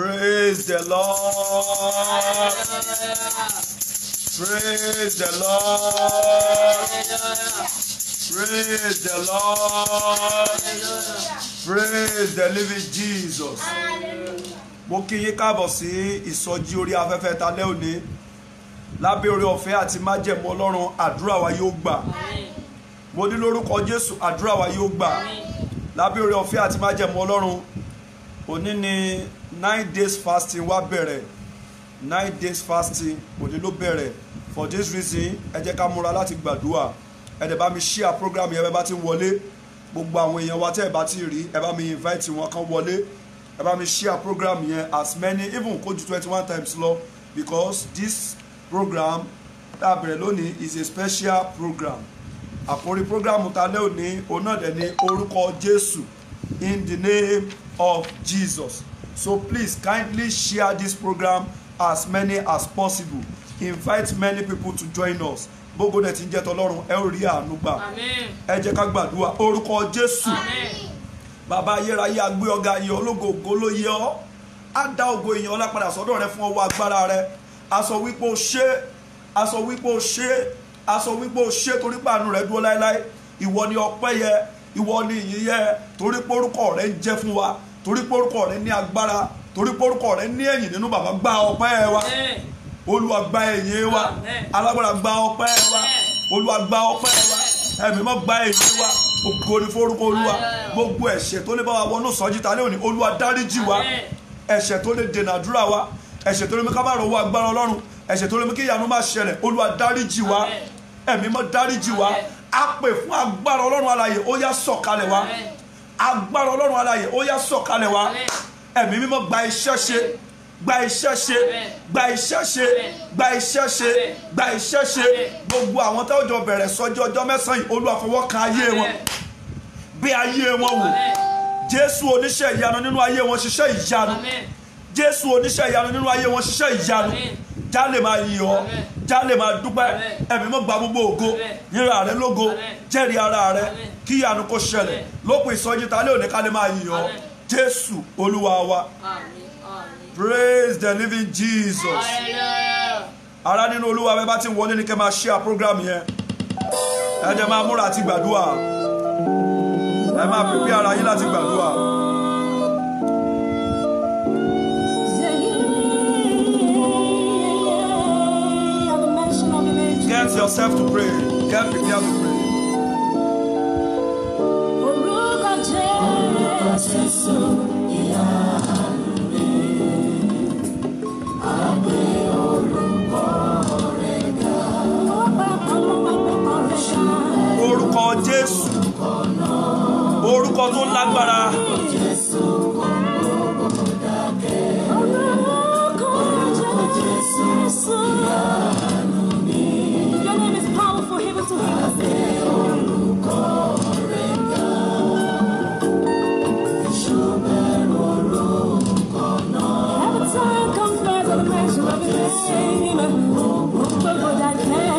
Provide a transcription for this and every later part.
Praise the Lord. Praise the Lord. Praise the Lord. Praise the living Jesus. Mo kí yín káàbọ̀ sí ìsọjí orí afẹ́fẹ́ talẹ́ òní. Lábẹ́ oore ọ̀fẹ́ àti májẹ̀mú Ọlọ́run, àdúrà wa yóò gbà. Mo ní lórúkọ Jésù, àdúrà wa yóò gbà. Lábẹ́ oore ọ̀fẹ́ àti májẹ̀mú Ọlọ́run, òní ni 9 days fasting wá bẹ̀rẹ̀. 9 days fasting òní ló bẹ̀rẹ̀. For this reason, ẹ jẹ́ ká múra láti gbàdúrà. Ẹ dẹ̀ bá mi share program yẹn bá ti ń wọlé. Gbogbo àwọn èèyàn wa tẹ́ ẹ bá ti rí, ẹ bá mi invite wọn kan wọlé. Ẹ bá mi share program yẹn as many, even kó ju 21 times lọ, because this program tá a bẹ̀rẹ̀ lónìí is a special program. Àkórí program ta lẹ́ òní, òun náà dẹ̀ ní orúkọ Jésù, in the name of Jesus. So please kindly share this program as many as possible. Invite many people to join us. Gbogbo dẹ̀ tí ń jẹ́ tọlọ́run, ẹ ó rí àánú gbà. Ẹ jẹ́ ká gbàdúrà orúkọ Jésù. Bàbá ayérayé, agbé ọ̀gá yìí, ológo ògo ló yẹ ọ́. Á dá ògo ìyìn ọlá padà sọ́dọ̀ rẹ fún ọwọ́ agbára rẹ. A sọ wípé o ṣé, a sọ wípé o ṣé, a sọ wípé o ṣé torí pé àánú rẹ dúró láéláé. Ìwọ ni ọpẹ́ yẹ, ìwọ ni ìyìn yẹ, torí pé orúkọ rẹ ń jẹ́ fún wa, torí pé orúkọ rẹ ní agbára, torí pé orúkọ rẹ ní ẹ̀yìn nínú. Bàbá gba ọpẹ́ wa, Olúwa gba ẹ̀yìn wa, alágbára gba ọpẹ́ wa, Olúwa gba ọpẹ́ wa, ẹ̀mí mọ́ gba ẹ̀yìn wa. Ògo ni forúkọ Olúwa. Gbogbo ẹ̀ṣẹ̀ tó lè bá wa wọnú sọ́jí ta lé òní, Olúwa dáríjì wa. Ẹ̀ṣẹ̀ tó lè dènà àdúrà wa, ẹ̀ṣẹ̀ tó lè mú ká má rówó agbára Ọlọ́run, ẹ̀ṣẹ̀ tó lè mú kí ìyanu má ṣẹlẹ̀, Olúwa dáríjì wa. Ẹ̀mí mọ́ dáríjì wa. A pè fún agbára Ọlọ́run alààyè, ó yá sọ̀kalẹ̀ wá. Agbára Ọlọ́run alààyè, ó yá sọ̀kalẹ̀ wá. Ẹ̀mí mímọ́ gba iṣẹ́ ṣe, gba iṣẹ́ ṣe, gba iṣẹ́ ṣe, gba iṣẹ́ ṣe, gba iṣẹ́ ṣe. Gbogbo àwọn tó jọ bẹ̀rẹ̀ sọ́jí ọjọ́ mẹ́sàn-án yìí, Olúwa fọwọ́ kan ayé wọn, bí ayé wọn wò. Jésù oníṣẹ́ ìyanu nínú ayé wọn ṣiṣẹ́ ìyanu. Jésù oníṣẹ́ ìyanu nínú ayé wọn ṣiṣẹ́ ìyanu. Já lè máa yìn ọ́, já lè máa dúpẹ́. Ẹ̀mí mọ́ gba gbogbo ògo, yíra rẹ lógo, jẹ́rìí ara rẹ, kí ìyanu kó ṣẹlẹ̀. Lópin ìsọjí ta lé òní ká lè máa yìn ọ́. Jésù Olúwa wa. Praise the living Jesus. Ará nínú Olúwa, bẹ́ẹ̀ bá ti wọlé ní kẹ́ máa share program yẹn. Ẹ jẹ́ máa múra àti gbàdúrà. Ẹ máa prepare ara yín láti gbàdúrà. Get yourself to pray. Get prepared to pray. Orúkọ Jésù, orúkọ tó lágbára. Your name is powerful, able to heal every time comes back to the mention of your name. But what I can.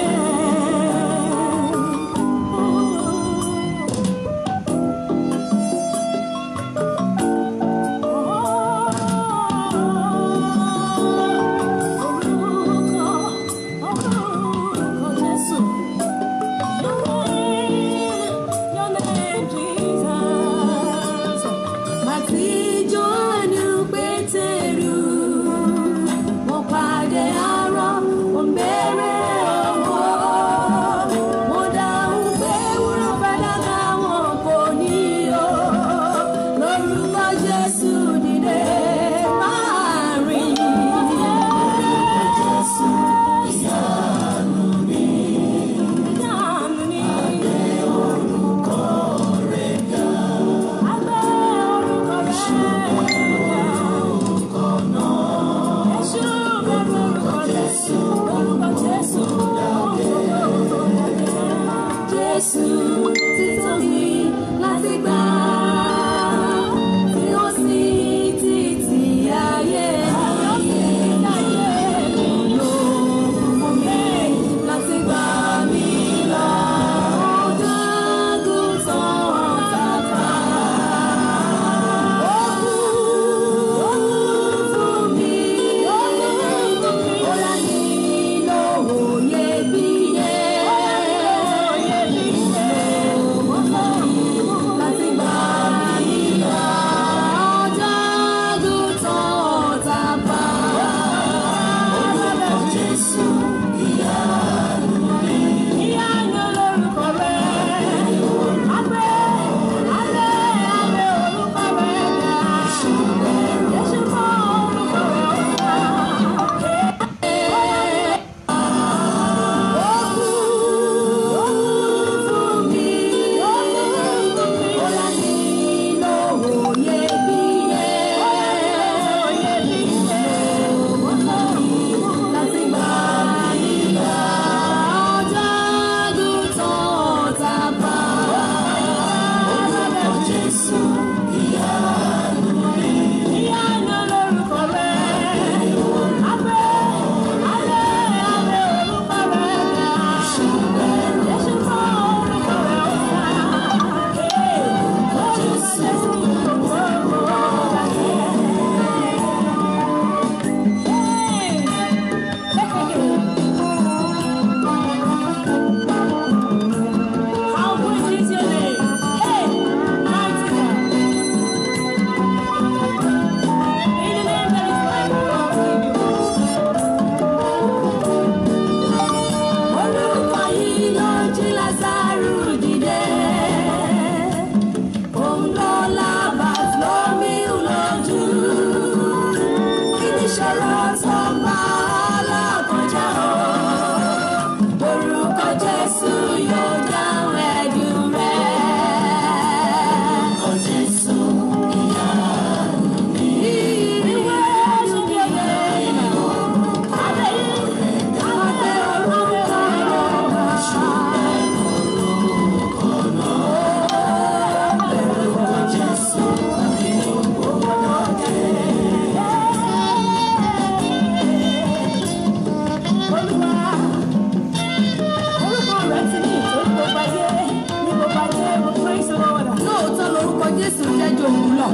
Jésù jẹ́ jòun lọ.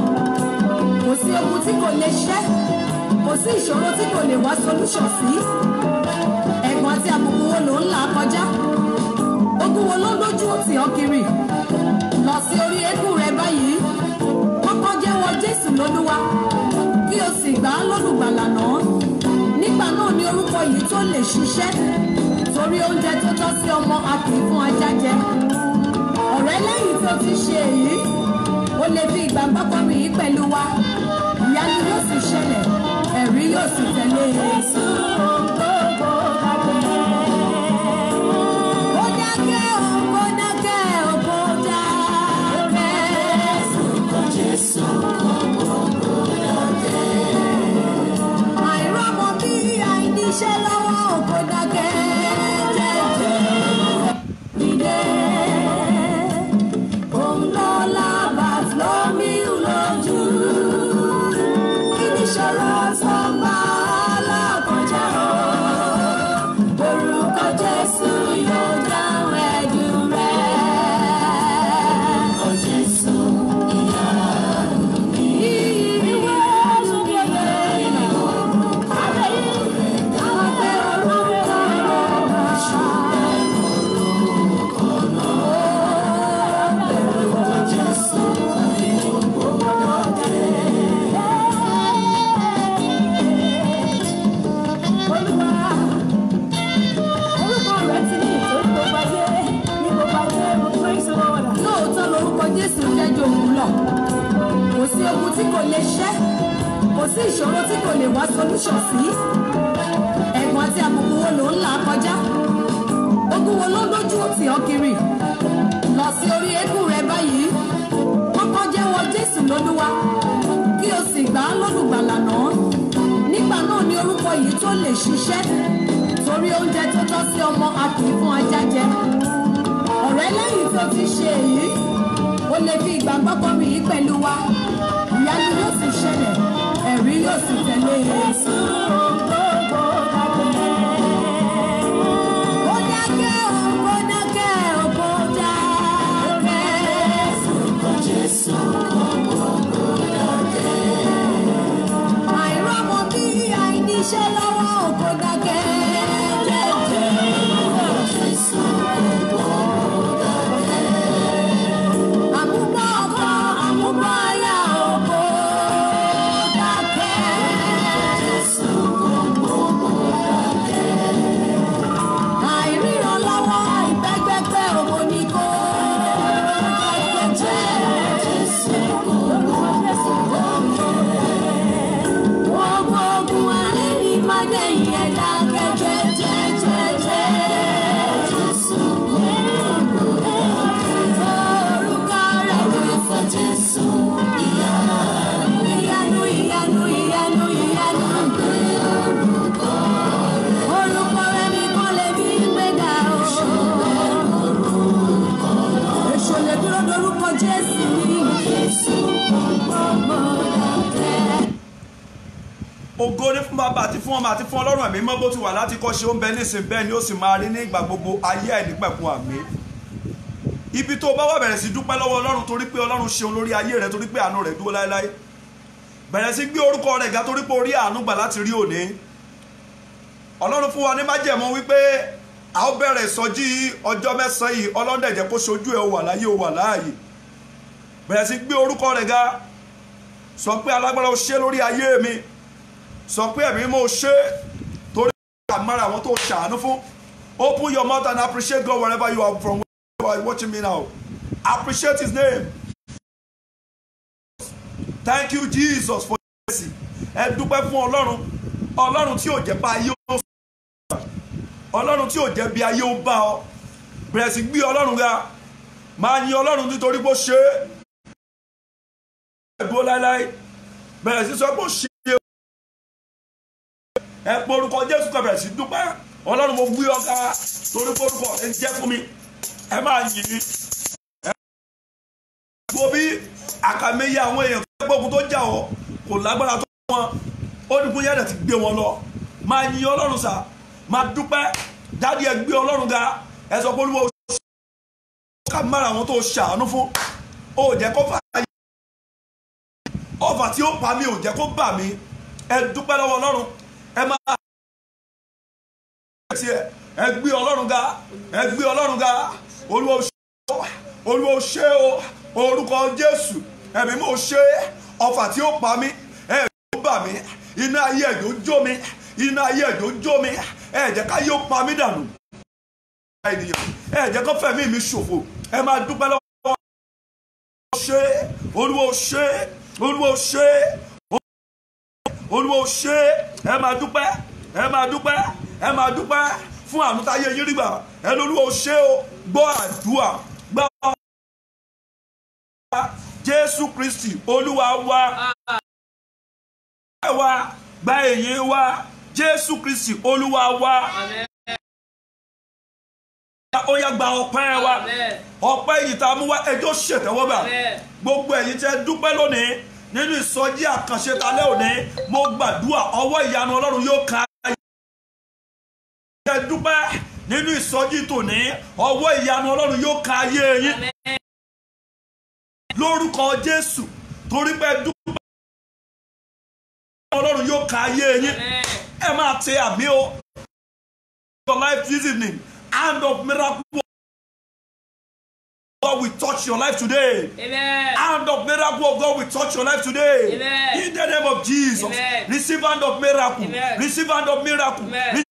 Kò sí ogun tí kò lè ṣẹ́, kò sí ìṣòro tí kò lè wá solution sí. Ẹ̀gbọ́n àti àbùkù wo ló ń là kọjá? Ogun wo ló ń lójú tì ọ́ kiri? Lọ sí orí eékún rẹ báyìí. Kọ́kọ́ jẹ́wọ́ Jésù lólúwa, kí o sì gbà á lólùgbàlà náà. Nígbà náà ni orúkọ yìí tó lè ṣiṣẹ́, torí oúnjẹ tó tọ́ sí ọmọ a kì í fún ajá jẹ. Ọ̀rẹ́, lẹ́yìn tí o ti ṣe èyí, o lè fi ìgbàgbọ́ kọrin yìí pẹ̀lú wa. Ìyanu yóò sì ṣẹlẹ̀, ẹ̀rí yóò sì tẹ̀lé. Ó dákẹ́ o, ó dákẹ́ o, ó dákẹ́. Jésù kò dákẹ́. Àìrọ́mọ bí àìníṣẹ́ lọ́wọ́ kò dákẹ́. Ìdè òun lọ́la bàtí lómi lójú. Ìníṣòro tó bá alákọjá o. Orúkọ Jésù yóò dáhùn ẹ̀dùn rẹ̀. Orúkọ Jésù ìyanu mi. Ìwé sókè lẹ́yìn orúkọ rẹ̀. Àwọn pé orúkọ rẹ̀ máa ṣàlẹ̀ orúkọ náà. Orúkọ Jésù ìyókù gbọ́dọ̀ dé. Olúwa, orúkọ rẹ̀ ti ní ìtòrí gbogbo ayé, ní gbogbo ayé, mo praise the Lord. Lóòótọ́ lorúkọ Jésù jẹ́ jòun lọ. Kò sí ogun tí kò lè ṣẹ́, kò sí ìṣòro tí kò lè wá solution sí. Ẹ̀gbọ́n àti àbùkù wo ló ń là kọjá? Ogun wo ló ń lójú tì ọ́ kiri? Lọ sí orí eékún rẹ báyìí. Kọ́kọ́ jẹ́wọ́ Jésù lólúwa, kí o sì gbà á lólùgbàlà náà. Nígbà náà ni orúkọ yìí tó lè ṣiṣẹ́, torí oúnjẹ tó tọ́ sí ọmọ a kì í fún ajá jẹ. Ọ̀rẹ́, lẹ́yìn tí o ti ṣe èyí, o lè fi ìgbàgbọ́ kọrin yìí pẹ̀lú wa. Ìyanu yóò sì ṣẹlẹ̀, ẹ̀rí yóò sì tẹ̀lé. Ó dákẹ́ o, ó dákẹ́ o, ó dákẹ́. Jésù kò dákẹ́. Àìrọ́mọ bí àìníṣẹ́ lọ́wọ́ kò dákẹ́. Jésù kò dákẹ́. Àmúbọ̀ ọkọ, àmúbọ̀ aya kò dákẹ́. Jésù kò dákẹ́. Àìríran lọ́wọ́ àìbẹ́gbẹ́gbẹ́ òwò ni kò dákẹ́. Jésù kò ogun alẹ́ ní mádẹ́yìn ẹ̀dá kẹ́jẹ́jẹ́jẹ́jẹ́. Jésù orúkọ rẹ̀ orúkọ Jésù ìyanu ìyanu ìyanu ìyanu ìyanu. Orúkọ rẹ̀ nìkan lè bí gbéga o. Èṣù lè dúró dorúkọ Jésù. Jésù gbogbo dákẹ́. Ògo ni fún bàbá àti fún ọmọ àti fún Ọlọ́run ẹ̀mí mọ́ bó ti wà láti kọ́ ṣe ó ń bẹ nísìn bẹ́ẹ̀ ni ó sì máa rí ní ìgbà gbogbo ayé àìnípẹ̀kun àmín. Ibi tó bá wà bẹ̀rẹ̀ sí dúpẹ́ lọ́wọ́ Ọlọ́run torí pé Ọlọ́run ṣeun lórí ayé rẹ, torí pé àánú rẹ̀ dúró láéláé. Bẹ̀rẹ̀ sí gbé orúkọ rẹ̀ ga torí pé orí àánú gbà láti rí òní. Ọlọ́run fún wa ní májẹ̀mú wípé a ó bẹ̀rẹ̀ ìsọjí ọjọ́ mẹ́sàn-án yìí. Ọlọ́run dẹ̀ jẹ́ kó ṣojú ẹ̀ ó wà láyé ó wà láàyè. Bẹ̀rẹ̀ sí gbé orúkọ rẹ̀ ga, sọ pé alágbára ó ṣe lórí ayé mi, sọ pé ẹ̀mí mo ṣe torí àmàrà àwọn tó ṣàánú fún. Open your mouth and appreciate God wherever you are from, where you are watching me now. Appreciate his name. Thank you Jesus for mercy. Ẹ dúpẹ́ fún Ọlọ́run, Ọlọ́run tí ò jẹ́ bá ayé ó sọ, Ọlọ́run tí ò jẹ́ bí ayé ó bá ọ. Bẹ̀rẹ̀ sí gbé Ọlọ́run ga, máa yin Ọlọ́run nítorí bó ṣe é dúró láéláé. Bẹ̀rẹ̀ sí sọ pé ó ṣe ẹ pé orúkọ Jésù kan bẹ̀rẹ̀ sí dúpẹ́. Ọlọ́run mo gbé ọ̀gá torí pé orúkọ ẹ jẹ́ fún mi. Ẹ máa yìn mí. Gbogbo bí àkàmẹ́yẹ àwọn èèyàn tó gbógun tó jà ọ́ kò lágbára tó wọn, ó ní fún yẹ́dẹ̀ ti gbé wọn lọ. Máa yin Ọlọ́run sà, máa dúpẹ́. Dádì ẹ gbé Ọlọ́run ga, ẹ sọ pé olúwa ó ṣe ká mára àwọn tó ṣàánú fún. Ó jẹ́ kó fà ọfà tí ó pa mí ò jẹ́ kó bà mí. Ẹ dúpẹ́ lọ́wọ́ Ọlọ́run. Ẹ máa ẹ gbé Ọlọ́run ga, ẹ gbé Ọlọ́run ga. Olúwa ó ṣe o, orúkọ Jésù. Ẹ̀mí mo ṣe ọfà tí ó pa mí, ẹ tó bà mí. Iná ayé ẹ̀dọ́ jó mi, iná ayé ẹ̀dọ́ jó mi. Ẹ jẹ́ ká yóò pa mí dànù. Ẹ jẹ́ kó fẹ̀mí mi ṣòfò. Ẹ máa dúpẹ́ lọ́wọ́ ṣe, Olúwa ó ṣe, Olúwa ó ṣe, Olúwa ó ṣe. Ẹ máa dúpẹ́, ẹ máa dúpẹ́, ẹ máa dúpẹ́ fún àánú táyé yín rí gbà. Ẹ lÓlúwa ó ṣe o, gbọ́ àdúrà, gbọ́ Jésù Kristi Olúwa wa. Ẹ wá gba èyí wa, Jésù Kristi Olúwa wa. Ó yá gba ọpẹ́ wa, ọpẹ́ yìí tá a mú wá ẹjọ́ ṣètẹ́wọ́gbà. Gbogbo ẹ̀yin tẹ́ dúpẹ́ lónìí nínú ìsọjí àkànṣe talẹ́ òní, mo gbàdúrà ọwọ́ ìyanu Ọlọ́run yóò ká ayé. Tẹ́ dúpẹ́ nínú ìsọjí tòní, ọwọ́ ìyanu Ọlọ́run yóò ká ayé yín. Lórúkọ Jésù, torí pé dúpẹ́ Ọlọ́run yóò ká ayé yín. Ẹ máa tẹ àmì o. For life this evening, hand of miracle. God will touch your life today. Amen. Hand of miracle of God will touch your life today. Amen. In the name of Jesus. Amen. Receive hand of miracle. Amen. Receive hand of miracle. Amen.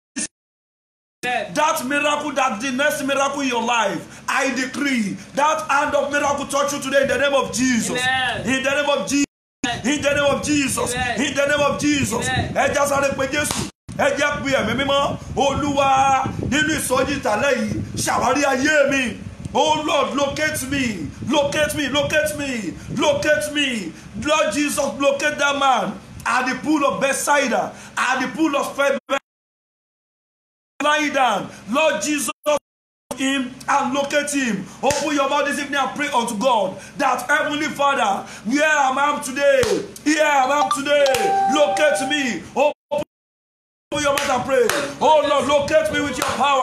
That miracle, that's the next miracle in your life. I decree that hand of miracle touch you today in the name of Jesus. Amen. In the name of Jesus. In the name of Jesus. Amen. In the name of Jesus. Amen. Ẹ já sáré pé Jésù. Ẹ jẹ́ pé ẹ̀mí mímọ́. Olúwa nínú ìsọjí ìtàlẹ́ yìí ṣàwárí ayé mi. Oh Lord, locate me, locate me, locate me, locate me. Lord Jesus, locate that man at the pool of Bethsaida, at the pool of faith. Lie down. Lord Jesus, him and locate him. Open your mouth this evening and pray unto God that Heavenly Father, where am I today? Here I am today. Locate me. Open your mouth and pray. Oh Lord, locate me with your power.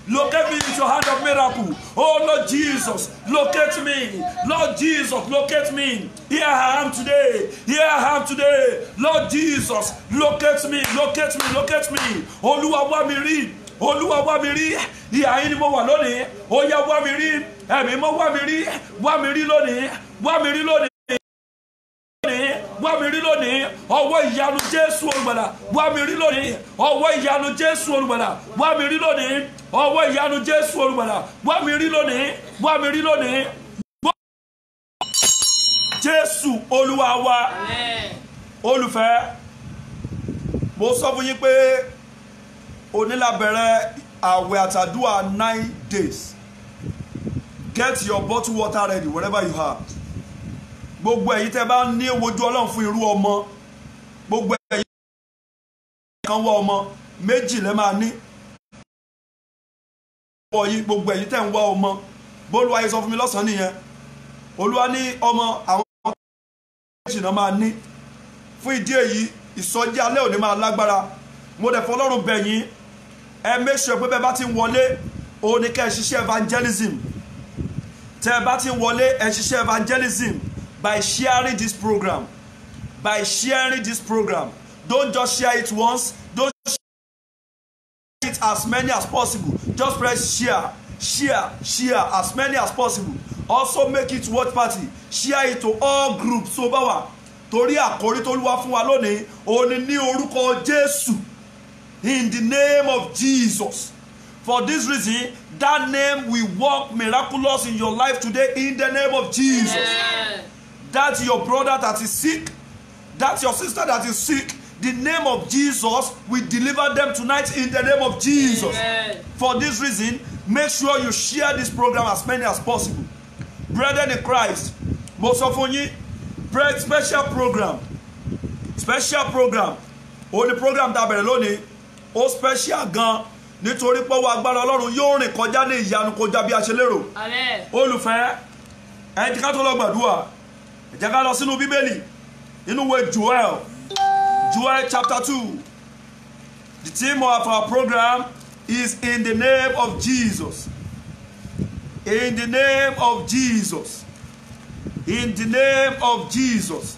Locate me with your hand of miracle. Oh Lord Jesus, locate me. Lord Jesus, locate me. Here I am today. Here I am today. Lord Jesus, locate me. Locate me. Locate me. Olúwa wá mi rí. Olúwa wá mi rí. Ìhà yín ni mo wà lónìí. Ó yá wá mi rí. Ẹ̀mí mo wá mi rí. Wá mi rí lónìí. Wá mi rí lónìí. Wá mi rí lónìí, ọwọ́ ìyanu Jésù olùgbàlà. Wá mi rí lónìí, ọwọ́ ìyanu Jésù olùgbàlà. Wá mi rí lónìí, ọwọ́ ìyanu Jésù olùgbàlà. Wá mi rí lónìí, wá mi rí lónìí. Jésù Olúwa wa. Olùfẹ́, mo sọ fún yín pé òní la bẹ̀rẹ̀ àwẹ̀ àtàdúrà 9 days. Get your bottled water ready wherever you are. Gbogbo ẹ̀yin tẹ́ bá ní wojú Ọlọ́run fún irú ọmọ, gbogbo ẹ̀yin kan wá ọmọ méjì lẹ́ máa ní. Gbogbo ẹ̀yin tẹ́ ń wá ọmọ, bÓlúwa yìí sọ fún mi lọ́sàn-án nìyẹn. Olúwa ní ọmọ àwọn méjì náà máa ní. Fún ìdí èyí, ìsọjí alẹ́ òní máa lágbára. Mo dẹ̀ fọlọ́run bẹ̀ yín, ẹ make sure pé bẹ́ẹ̀ bá ti ń wọlé, òun ni kẹ́ ẹ ṣiṣẹ́ evangelism. Tẹ́ ẹ bá ti ń wọlé, ẹ ṣiṣẹ́ evangelism. By sharing this program, by sharing this program. Don't just share it once, don't share it as many as possible. Just press share, share, share as many as possible. Also make it watch party. Share it to all groups. So báwa torí àkórí tó Olúwa fún wa lónìí, òní ní orúkọ Jésù. In the name of Jesus. For this reason, that name will work miraculous in your life today in the name of Jesus. Amen. That's your brother that is sick. That's your sister that is sick. The name of Jesus will deliver them tonight in the name of Jesus. Amen. For this reason, make sure you share this program as many as possible. Brethren in Christ, mo sọ fún yín, special program. Special program. Only program tá a bẹ̀rẹ̀ lónìí, ó special gan nítorí pé ọwọ́ agbára Ọlọ́run yóò rìn kọjá ní ìyanu kọjá bí a ṣe lérò. Amen. Olùfẹ́, ẹ jẹ́ ká tó lọ gbàdúrà. Jẹ́ ká lọ sínú Bíbélì nínú ìwé Joel chapter 2. The theme of our program is in the name of Jesus. In the name of Jesus. In the name of Jesus.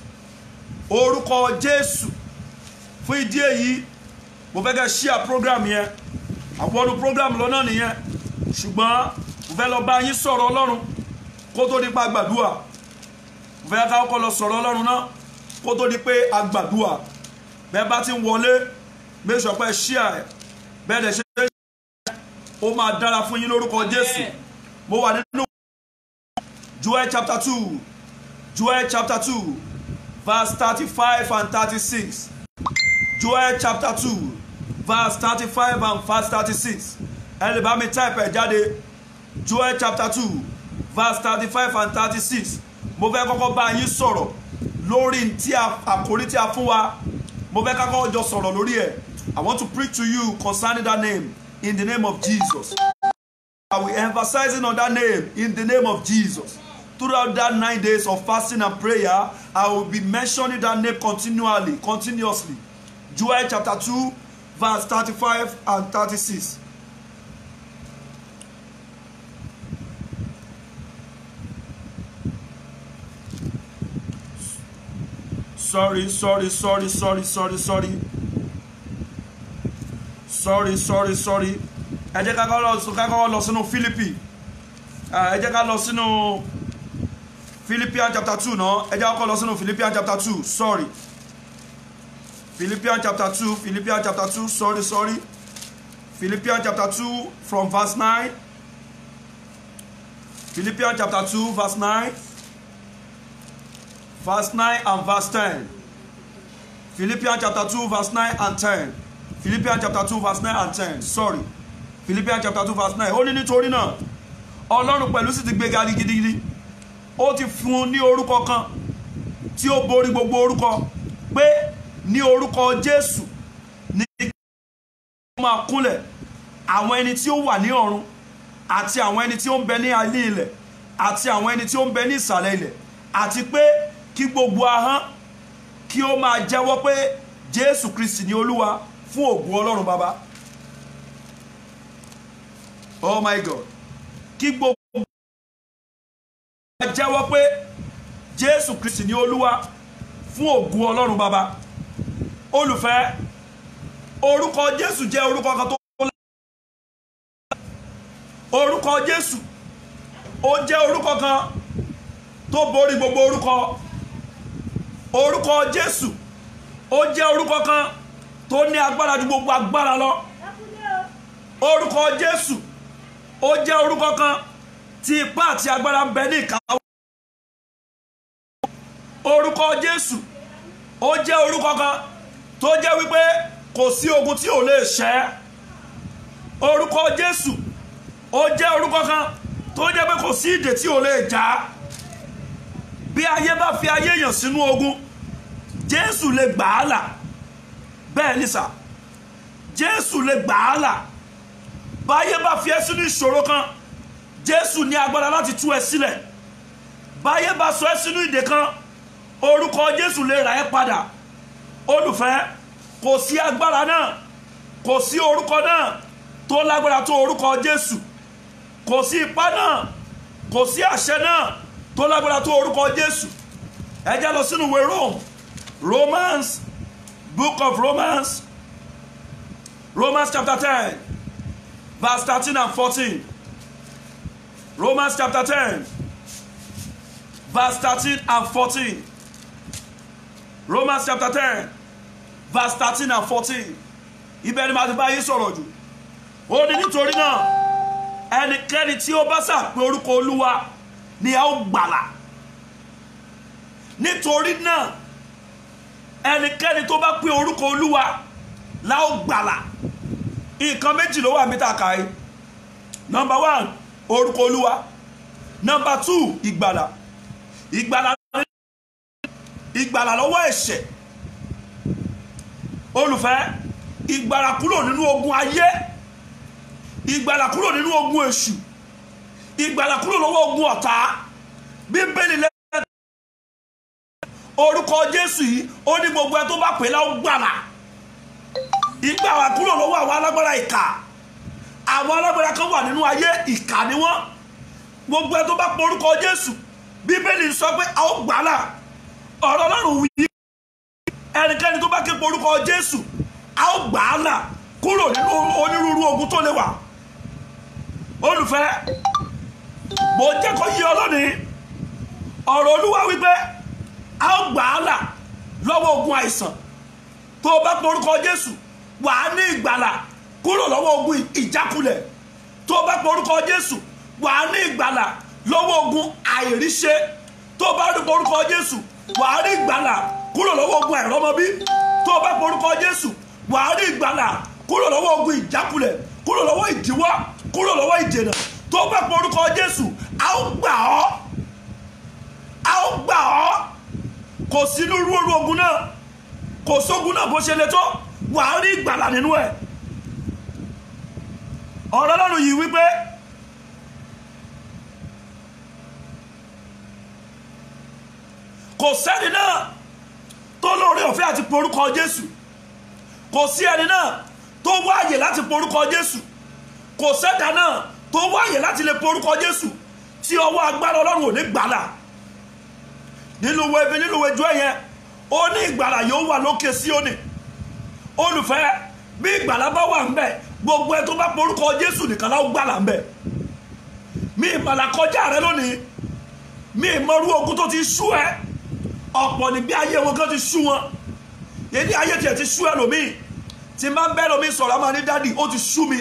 orúkọ Jésù. Fún ìdí èyí mo fẹ́ kẹ́ share program yẹn, àwọn ọdún program lọ́nà nìyẹn, ṣùgbọ́n mo fẹ́ lọ bá yín sọ̀rọ̀ Ọlọ́run kó tó di pé a gbàdúrà. Mo fẹ́ ká kọ́kọ́ lọ sọ̀rọ̀ Ọlọ́run náà kó tó di pé a gbàdúrà. Bẹ́ẹ̀ bá ti ń wọlé make sure pé share ẹ̀, bẹ́ẹ̀ dẹ̀ ṣe ó máa dára fún yín lórúkọ Jésù. Mo wà nínú Joel chapter 2, Joel chapter 2 verse 35 and 36. Joel chapter 2 verse 35 and verse 36. Ẹ lè bá mi type ẹ̀ jáde. Joel chapter 2 verse 35 and 36. Mo fẹ́ kọ́kọ́ bá yín sọ̀rọ̀ lórí àkórí tí a fún wa. Mo fẹ́ kọ́kọ́ jọ sọ̀rọ̀ lórí ẹ̀. I want to preach to you concerning that name in the name of Jesus. I will emphasizing on that name in the name of Jesus. Throughout that 9 days of fasting and prayer, I will be mentioning that name continuously. Joel chapter 2 verse 35 and 36. Sorry. Ẹ jẹ́ ká lọ sínú Philippi. Ẹ jẹ́ ká lọ sínú Philippians chapter 2 náà. Ẹ jẹ́ ká lọ sínú Philippians chapter 2. Sorry. Philippians chapter 2. Sorry. Philippians chapter 2 from verse 9. Philippians chapter 2 verse 9. Verse 9 and verse 10. Philippians chapter 2 verse 9 and 10. Philippians chapter 2 verse 9 and 10. Sorry. Philippians chapter 2 verse 9. Ó ní nítorí náà Ọlọ́run pẹ̀lú sì ti gbéga gidigidi. Ó ti fún un ní orúkọ kan tí ó borí gbogbo orúkọ, pé ní orúkọ Jésù ní ó máa kúnlẹ̀ àwọn ẹni tí ó wà ní ọ̀run àti àwọn ẹni tí ó ń bẹ ní ayé ilẹ̀ àti àwọn ẹni tí ó ń bẹ ní ìsàlẹ̀ ilẹ̀, àti pé kí gbogbo ahọ́n kí ó máa jẹ́wọ́ pé Jésù Kristi ni Olúwa fún ògo Ọlọ́run Baba. Oh my God. Kí gbogbo máa jẹ́wọ́ pé Jésù Kristi ni Olúwa fún ògo Ọlọ́run Baba. Olùfẹ́, orúkọ Jésù jẹ́ orúkọ kan tó orúkọ Jésù ó jẹ́ orúkọ kan tó borí gbogbo orúkọ. Orúkọ Jésù ó jẹ́ orúkọ kan tó ní agbára ju gbogbo agbára lọ. Orúkọ Jésù ó jẹ́ orúkọ kan tí ipá àti agbára ń bẹ ní ìkáwọ́. Orúkọ Jésù ó jẹ́ orúkọ kan tó jẹ́ wípé kò sí ogun tí ò lè ṣẹ́. Orúkọ Jésù ó jẹ́ orúkọ kan tó jẹ́ pé kò sí ìdè tí ò lè já. Bí ayé bá fi ayé yàn sínú ogun, Jésù lè gbà á là. Bẹ́ẹ̀ ni sà, Jésù lè gbà á là. Báyé bá fi ẹ́ sínú ìṣòro kan, Jésù ní agbára láti tú ẹ sílẹ̀. Báyé bá sọ ẹ́ sínú ìdè kan, orúkọ Jésù lè rà ẹ́ padà. Olùfẹ́, kò sí agbára náà, kò sí orúkọ náà tó lágbára tó orúkọ Jésù. Kò sí ipá náà, kò sí àṣẹ náà tó lágbára tó orúkọ Jésù. Ẹ já lọ sínú ìwé Rome. Romans, book of Romans chapter 10 verse 13 and 14. Romans chapter 10 verse 13 and 14. Romans chapter 10 verse 13 and 14. Ibẹ̀ ni màá ti bá yín sọ̀rọ̀ jù. Ó ní nítorí náà ẹnikẹ́ni tí ó bá ṣàpè orúkọ Olúwa ni a ó gbàlà. Nítorí náà ẹnikẹ́ni tó bá pè orúkọ Olúwa la ó gbàlà. Nǹkan méjì ló wà mítà káyé. Number 1, orúkọ Olúwa. Number 2, ìgbàlà. Ìgbàlà lọ́wọ́ ẹ̀ṣẹ̀. Olùfẹ́, ìgbàlà kúrò nínú ogun ayé. Ìgbàlà kúrò nínú ogun èṣù. Ìgbàlà kúrò lọ́wọ́ ogun ọ̀tá. Bíbélì lẹ́yìn orúkọ Jésù yìí, ó ní gbogbo ẹ tó bá pè la ó gbàlà. Ìgbàlà kúrò lọ́wọ́ àwọn alágbára ìkà. Àwọn alágbára kan wà nínú ayé, ìkà ni wọ́n. Gbogbo ẹ tó bá pè orúkọ Jésù, Bíbélì sọ pé a ó gbàlà. Ọ̀rọ̀ Ọlọ́run wí ẹnikẹ́ni tó bá ké pe orúkọ Jésù a ó gbà á là kúrò nínú onírúurú ogun tó lè wà. Olùfẹ́, mo jẹ́ kó yé ọ lónìí, ọ̀rọ̀ Olúwa wípé a ó gbà á là lọ́wọ́ ogun àìsàn. Tó o bá pe orúkọ Jésù wà á ní ìgbàlà kúrò lọ́wọ́ ogun ìjákulẹ̀. Tó o bá pe orúkọ Jésù wà á ní ìgbàlà lọ́wọ́ ogun àìríṣe. Tó o bá pe orúkọ Jésù wà á rí ìgbàlà kúrò lọ́wọ́ ogun àìrọ́mọbí. Tó o bá pe orúkọ Jésù wà á rí ìgbàlà kúrò lọ́wọ́ ogun ìjákulẹ̀, kúrò lọ́wọ́ ìdíwọ́, kúrò lọ́wọ́ ìdènà. Tó o bá pe orúkọ Jésù a ó gbà ọ́, a ó gbà ọ́. Kò sí nínú irú ogun náà, kò sógun náà bó ṣe le tó, wà á rí ìgbàlà nínú ẹ̀. ọ̀rọ̀ Ọlọ́run yìí wípé kò sẹ́ni náà tó lóore ọ̀fẹ́ àti pe orúkọ Jésù, kò sí ẹni náà tó wáyè láti pe orúkọ Jésù, kò sẹ́dá náà tó wáyè láti lè pe orúkọ Jésù tí ọwọ́ agbára Ọlọ́run ò ní gbàlà. nínú ìwé Jóẹ́lì yẹn ó ní ìgbàlà yóò wà lókè Síónì. Olùfẹ́, bí ìgbàlà bá wà ńbẹ̀, gbogbo ẹ tó bá pe orúkọ Jésù nìkan láwọn gbàlà ńbẹ̀. mi ìmọ̀lá kọjá rẹ lónìí, mi ìmọ̀rú ogun tó ti sú ẹ. ọ̀pọ̀ níbi ayé wọn kan ti sú wọn, èdè ayé tiẹ̀ ti sú ẹ lómi. tí máa ń bẹ́ lómi sọ̀rọ̀ a máa ní dádì ó ti sú mi.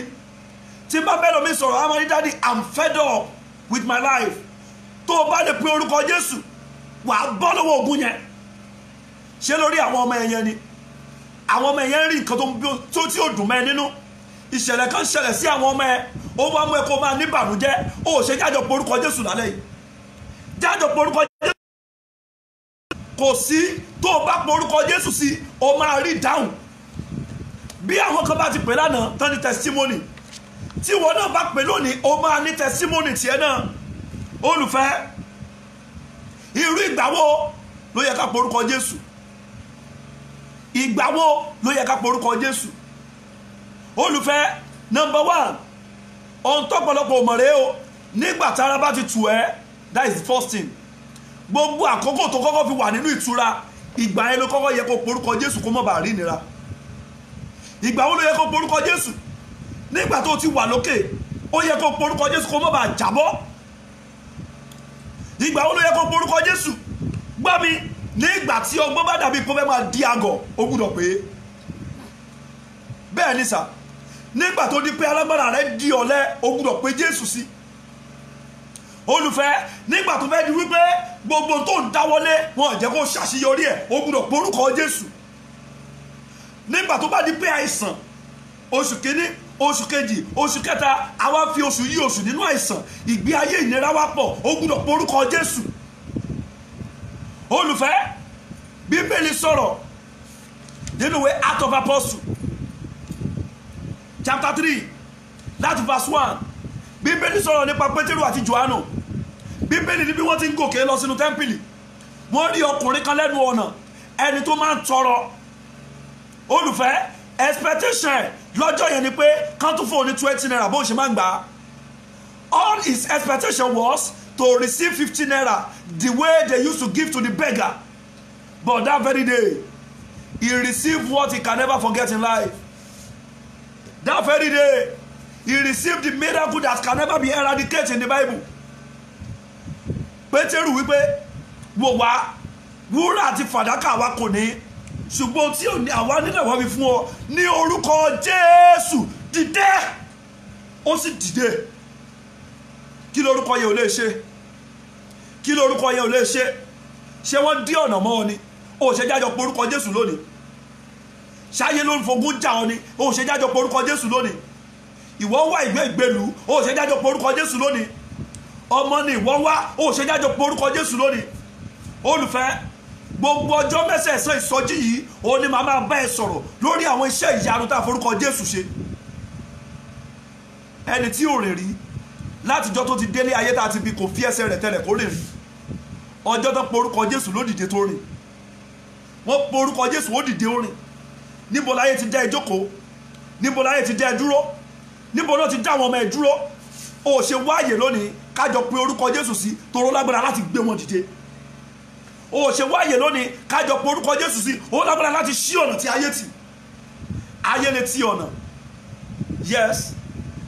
tí máa ń bẹ́ lómi sọ̀rọ̀ a máa ní dádì I'm fed up with my life. tó o bá lè pe orúkọ Jésù wàá bọ́ lọ́wọ́ ogun yẹn. ṣé lórí àwọn ọmọ ẹ̀yẹn ni àwọn ọmọ ẹ̀yẹn rí nǹkan tó tí ò dùn mẹ́ nínú. ìṣẹ̀lẹ̀ kan ṣẹlẹ̀ sí àwọn ọmọ ẹ̀, ó wá mú ẹ kó máa ní ìbànújẹ́. ó ṣe jájọ pe orúkọ Jésù lálẹ́ yìí, jájọ pe orúkọ Jésù. kò sí tó o bá pe orúkọ Jésù sí o máa rí ìdáhùn. bí àwọn kan bá ti pè lánàá tán ní testimony, tí ìwọ náà bá pè lónìí o máa ní testimony tiẹ̀ náà. Olùfẹ́, irú ìgbà wo ló yẹ ká pe orúkọ Jésù? ìgbà wo ló yẹ ká pe orúkọ Jésù? Olùfẹ́, number one, ohun tọ́pọ̀lọpọ̀ mọ̀ rèé o, nígbà tára bá ti tù ẹ́, that is the first thing. gbogbo àkókò tó kọ́kọ́ fi wà nínú ìtura, ìgbà yẹn ló kọ́kọ́ yẹ kó pe orúkọ Jésù kó má bàa rí ìnira. ìgbà wo ló yẹ kó pe orúkọ Jésù? nígbà tó ti wà lókè, ó yẹ kó pe orúkọ Jésù kó má bàa jábọ́. ìgbà wo ló yẹ kó pe orúkọ Jésù? gbọ́ mi, nígbà tí ọgbọ́n bá dàbí kó fẹ́ máa di àgọ̀, ó gbúdọ̀ pé. bẹ́ẹ̀ ni sà, nígbà tó di pé alágbára rẹ di ọ̀lẹ, ó gbúdọ̀ pé Jésù sí. Olùfẹ́, nígbà tó fẹ́ di wípé gbogbo tó ń dáwọ́lé wọn jẹ́ kó ṣàṣeyọrí ẹ̀, ó gbúdọ̀ pe orúkọ Jésù. nígbà tó bá di pé àìsàn, oṣù kìíní, oṣù kejì, oṣù kẹta, àwa fi oṣù yí oṣù nínú àìsàn, ìgbé ayé ìnira wa pọ̀, ó gbúdọ̀ pe orúkọ Jésù. Olùfẹ́, Bíbélì sọ̀rọ̀ nínú ìwé Acts of Apostles chapter 3 láti verse 1. Bíbélì sọ̀rọ̀ nípa Pétérù àti Jòhánù. Bíbélì ní bí wọ́n ti ń gòkè lọ sínú tẹ́ḿpìlì, wọ́n rí ọkùnrin kan lẹ́nu ọ̀nà, ẹni tó máa ń tọrọ. Olùfẹ́, expectation ẹ̀ lọ́jọ́ yẹn ni pé kán tún fún òní 20 naira bó ṣe máa ń gbà á. All his expectation was to receive 50 naira the way they used to give to the beggar. But that very day, he received what he can never forget in life. That very day, he received the miracle that can never be eradicated in the Bible. Pétérù wípé, wò wá, wúrà àti fàdákà wa kò ní, ṣùgbọ́n tí ò ní àwa nílẹ̀ wá fi fún ọ ní orúkọ Jésù, dìde. Ó sì dìde. Kí lórúkọ yẹn ò lè ṣe? Kí lórúkọ yẹn ò lè ṣe? Ṣé wọ́n dí ọ̀nà mọ́ ọ ni? Ó ṣe jájọ pé orúkọ Jésù lónìí. Ṣáyé ló ń fogún jà ọ ni? Ó ṣe jájọ pé orúkọ Jésù lónìí. Ìwọ wá ìgbélu, ó ṣe jájọ pé orúkọ Jésù lónìí. Ọmọ ni ìwọ wá, ó ṣe jájọ pé orúkọ Jésù lónìí. Olùfẹ́, gbogbo ọjọ́ mẹ́sẹ̀ẹ̀sán ìsọjí yìí ó ní màá máa bá ẹ sọ̀rọ̀ lórí àwọn iṣẹ́ ìyanu tá a forúkọ Jésù ṣe. Ẹni tí ò rìn rí látijọ́ tó ti délé ayé tá a ti bí kò fi ẹsẹ̀ rẹ̀ tẹ̀lẹ̀ kó rìn rí. Ọjọ́ tó porúkọ Jésù ló dìde tó rìn. Wọ́n porúkọ Jésù ó dìde ó rìn. Níbo láyé ti dá ẹ jókòó? Níbo láyé ti dá ẹ dúró? Níbo náà ti dá àwọn ọmọ ẹ dúró? Ó ṣe wáyè lónìí kájọ pé orúkọ Jésù sí toró lágbára láti gbé wọn dìde. o ṣe wáyé lónìí kájọ pé orúkọ Jésù sí, ó lágbára láti ṣí ọ̀nà tí ayé tì. Ayé lè ti ọ̀nà, yes,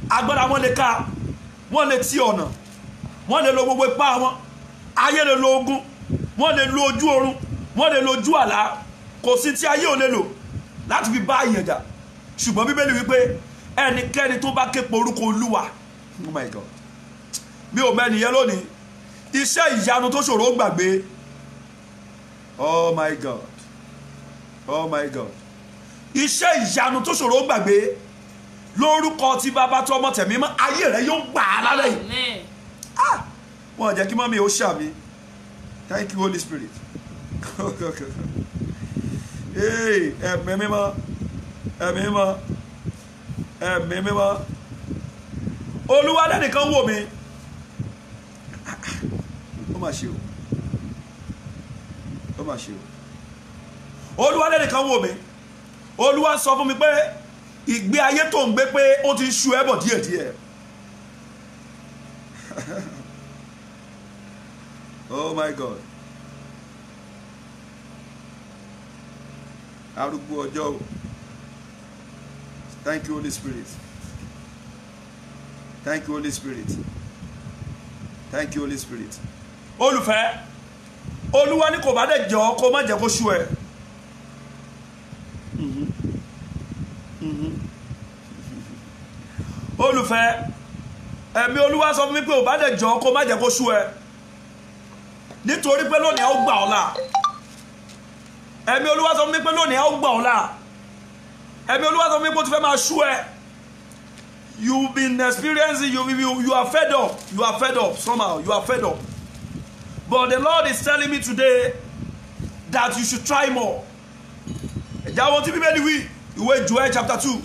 agbára wọn lè ká, wọ́n lè ti ọ̀nà, wọ́n lè lo gbogbo ipá wọn, ayé lè lo ogun, wọ́n lè lo ojú oorun, wọ́n lè lo ojú àlá, kò sí tí ayé ò lè lò láti fi bá èèyàn jà. Ṣùgbọ́n Bíbélì wípé ẹnikẹ́ni tó bá ké pe orúkọ Olúwa, oh my God, mi ò mẹ́ni yẹn lónìí, iṣẹ́ ìyanu tó ṣòro gbàgbé, oh my God, oh my God, iṣẹ́ ìyanu tó ṣòro gbàgbé lórúkọ tí Bàbá tó Ọmọ tẹ̀mí mọ́, ayé rẹ yóò gbà á lálẹ́ yìí. Wọ́n jẹ́ kí mọ́mí ó ṣàmì. Thank you Holy Spirit. Ẹ̀mí mímọ́, ẹ̀mí mímọ́, ẹ̀mí mímọ́. Olúwa lẹ́nìkan wò mí, ó mà ṣe o, ó mà ṣe o. Olúwa lẹ́nìkan wò mí, Olúwa sọ fún mi pé ìgbé ayé tó ń gbé pé ó ti ń ṣú ẹbọ díẹ̀díẹ̀. Oh my God. Arúgbó ọjọ́ o. Thank you Holy Spirit. Thank you Holy Spirit. Thank you Holy Spirit. Olùfẹ́, Olúwa ní kò bá dẹ̀ jọ kó má jẹ́ kó ṣú ẹ. Olùfẹ́, ẹ̀mí Olúwa sọ fún mi pé ò bá dẹ̀ jọ kó má jẹ́ kó ṣú ẹ, nítorí pé lónìí a ó gbà ọ́ là. Ẹ̀mí Olúwa sọ fún mi pé lónìí a ó gbà ọ́ là. Ẹ̀mí Olúwa sọ fún mi pé ó ti fẹ́ máa ṣú ẹ. You've been experiencing, you are fed up, you are fed up somehow, you are fed up. But the Lord is telling me today that you should try more. Ẹ̀já wọn tí Bíbélì wí, ìwé Joel chapter 2,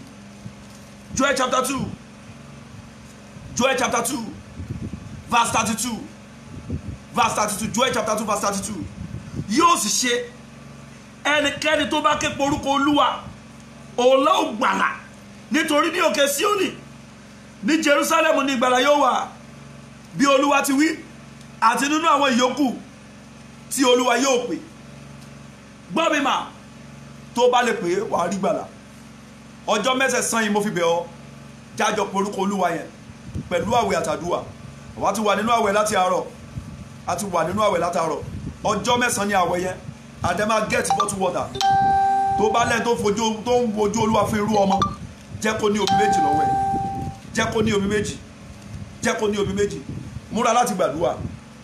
Joel chapter 2, Joel chapter 2, verse 32, verse 32, Joel chapter 2, verse 32. Yóò sì ṣe ẹnikẹ́ni tó bá ké pe orúkọ Olúwa, òun la ó gbàlà, nítorí ní òkè Síónì ní Jerusalem ní ìgbàlà yóò wà, bí Olúwa ti wí, àti nínú àwọn ìyókù tí Olúwa yóò pè. Gbọ́ mi mà, tó bá lè pè wà rí gbàlà. Ọjọ́ mẹ́sẹ̀sán yìí mo fi bẹ̀ ọ́, jájọ pe orúkọ Olúwa yẹn pẹ̀lú àwẹ̀ àtàdúà. Àwa ti wà nínú àwẹ̀ láti àárọ̀, a ti wà nínú àwẹ̀ látàárọ̀. Ọjọ́ mẹ́sàn-án ni àwẹ̀ yẹn, àdẹ́mà get bottle water. Tó bá lẹ́yìn tó ń wojú Olúwa fún irú ọmọ, jẹ́ kó ní omi méjì lọ́wọ́ ẹ̀, jẹ́ kó ní omi méjì, jẹ́ kó ní omi méjì. Múra láti gbàdúrà.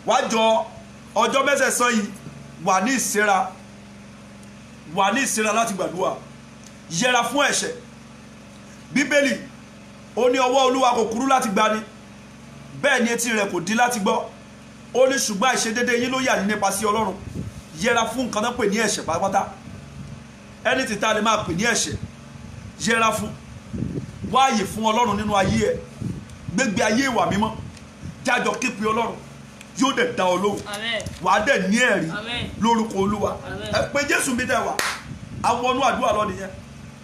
Wá jọ ọjọ́ mẹ́sẹ̀sán yìí wà ní ìsẹ́ra, wà ní ìsẹ́ra láti gbàdúrà. Yẹra fún ẹ̀ṣẹ̀. Bíbélì ó ní ọwọ́ Olúwa kò kúrú láti gbani, bẹ́ẹ̀ ni etí rẹ̀ kò dí láti gbọ́. Ó ní ṣùgbọ́n àìṣedédé yín ló yà ní nípa sí Ọlọ́run. Yẹra fún nǹkan náà pè ní ẹ̀ṣẹ̀ pátápátá. Ẹni tí ta lè máa pè ní ẹ̀ṣẹ̀, yẹra fún. Wáàyè fún Ọlọ́run nínú ayé ẹ̀. Gbégbé ayé ìwà mímọ́. Jájọ képe Ọlọ́run. Yóò dẹ̀ dá ọ lóhùn. Wà á dẹ̀ ní ẹ̀rí lórúkọ Olúwa. Ẹ pé Jésù mi dẹ̀ wà. Àwọn ọnú àdúrà lọ nìyẹn.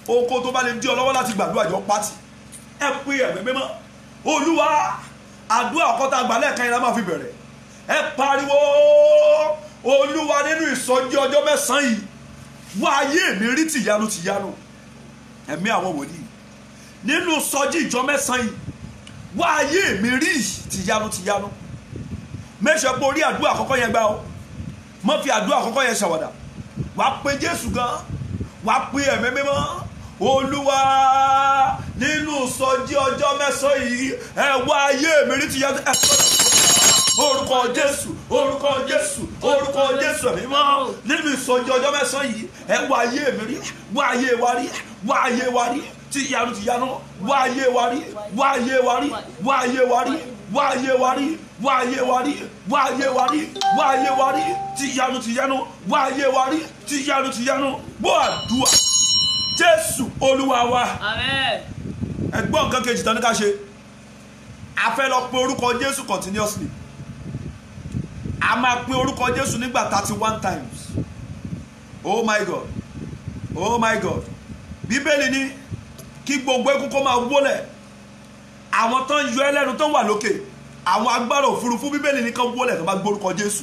Oko tó bá lè dí ọ lọ́wọ́ láti gbàdúrà jọ pátì. Ẹ pé ẹ̀mí mímọ́. Olúwa, àdúrà ọ̀kọ́ta àgbàlẹ̀ kan yẹn la máa fi bẹ̀rẹ̀. Ẹ pariwo, Olúwa nínú ìsọjí ọjọ́ mẹ́sàn-án yìí, wá ayé mi rí tìyanu tìyanu. Ẹ̀mí àwọn wòlíì. Nínú ìsọjí ìjọ mẹ́sàn-án yìí, wá ayé mi rí tìyanu tìyanu. Mẹ́sẹ̀ pé orí àdúrà àkọ́kọ́ yẹn gbá ọ. Má fi àdúrà àkọ́kọ́ yẹn ṣàwàdà. Wàá pe Jésù gan, wàá pe ẹ̀mí mímọ́. Olúwa nínú ìsọjí ọjọ́ mẹ́sàn-án yìí, ẹ wá ayé mi rí tìyanu. Orúkọ Jésù, orúkọ Jésù, orúkọ Jésù ẹ̀mí mímọ́. Nínú ìsọjí ọjọ́ mẹ́sàn-án yìí, ẹ wá ayé mi rí, wá ayé wa rí, wá ayé wa rí tìyanu tìyanu, wá ayé wa rí, wá ayé wa rí, wá ayé wa rí, wá ayé wa rí, wá ayé wa rí, wá ayé wa rí, wá ayé wa rí tìyanu tìyanu, wá ayé wa rí tìyanu tìyanu. Gbọ́ àdúrà Jésù Olúwa wa. Àmín. Ẹgbọ́n nǹkan kejì tán ní ká ṣe, a fẹ́ lọ pe orúkọ Jésù continuously. A máa pe orúkọ Jésù nígbà 31 times. Oh my God, oh my God. Bíbélì ní kí gbogbo egun kó máa wólẹ̀. Àwọn tó ń yọ ẹlẹ́nu tó wà lókè, àwọn agbára òfurufú, Bíbélì ní kán wólẹ̀ tó bá gbórúkọ Jésù.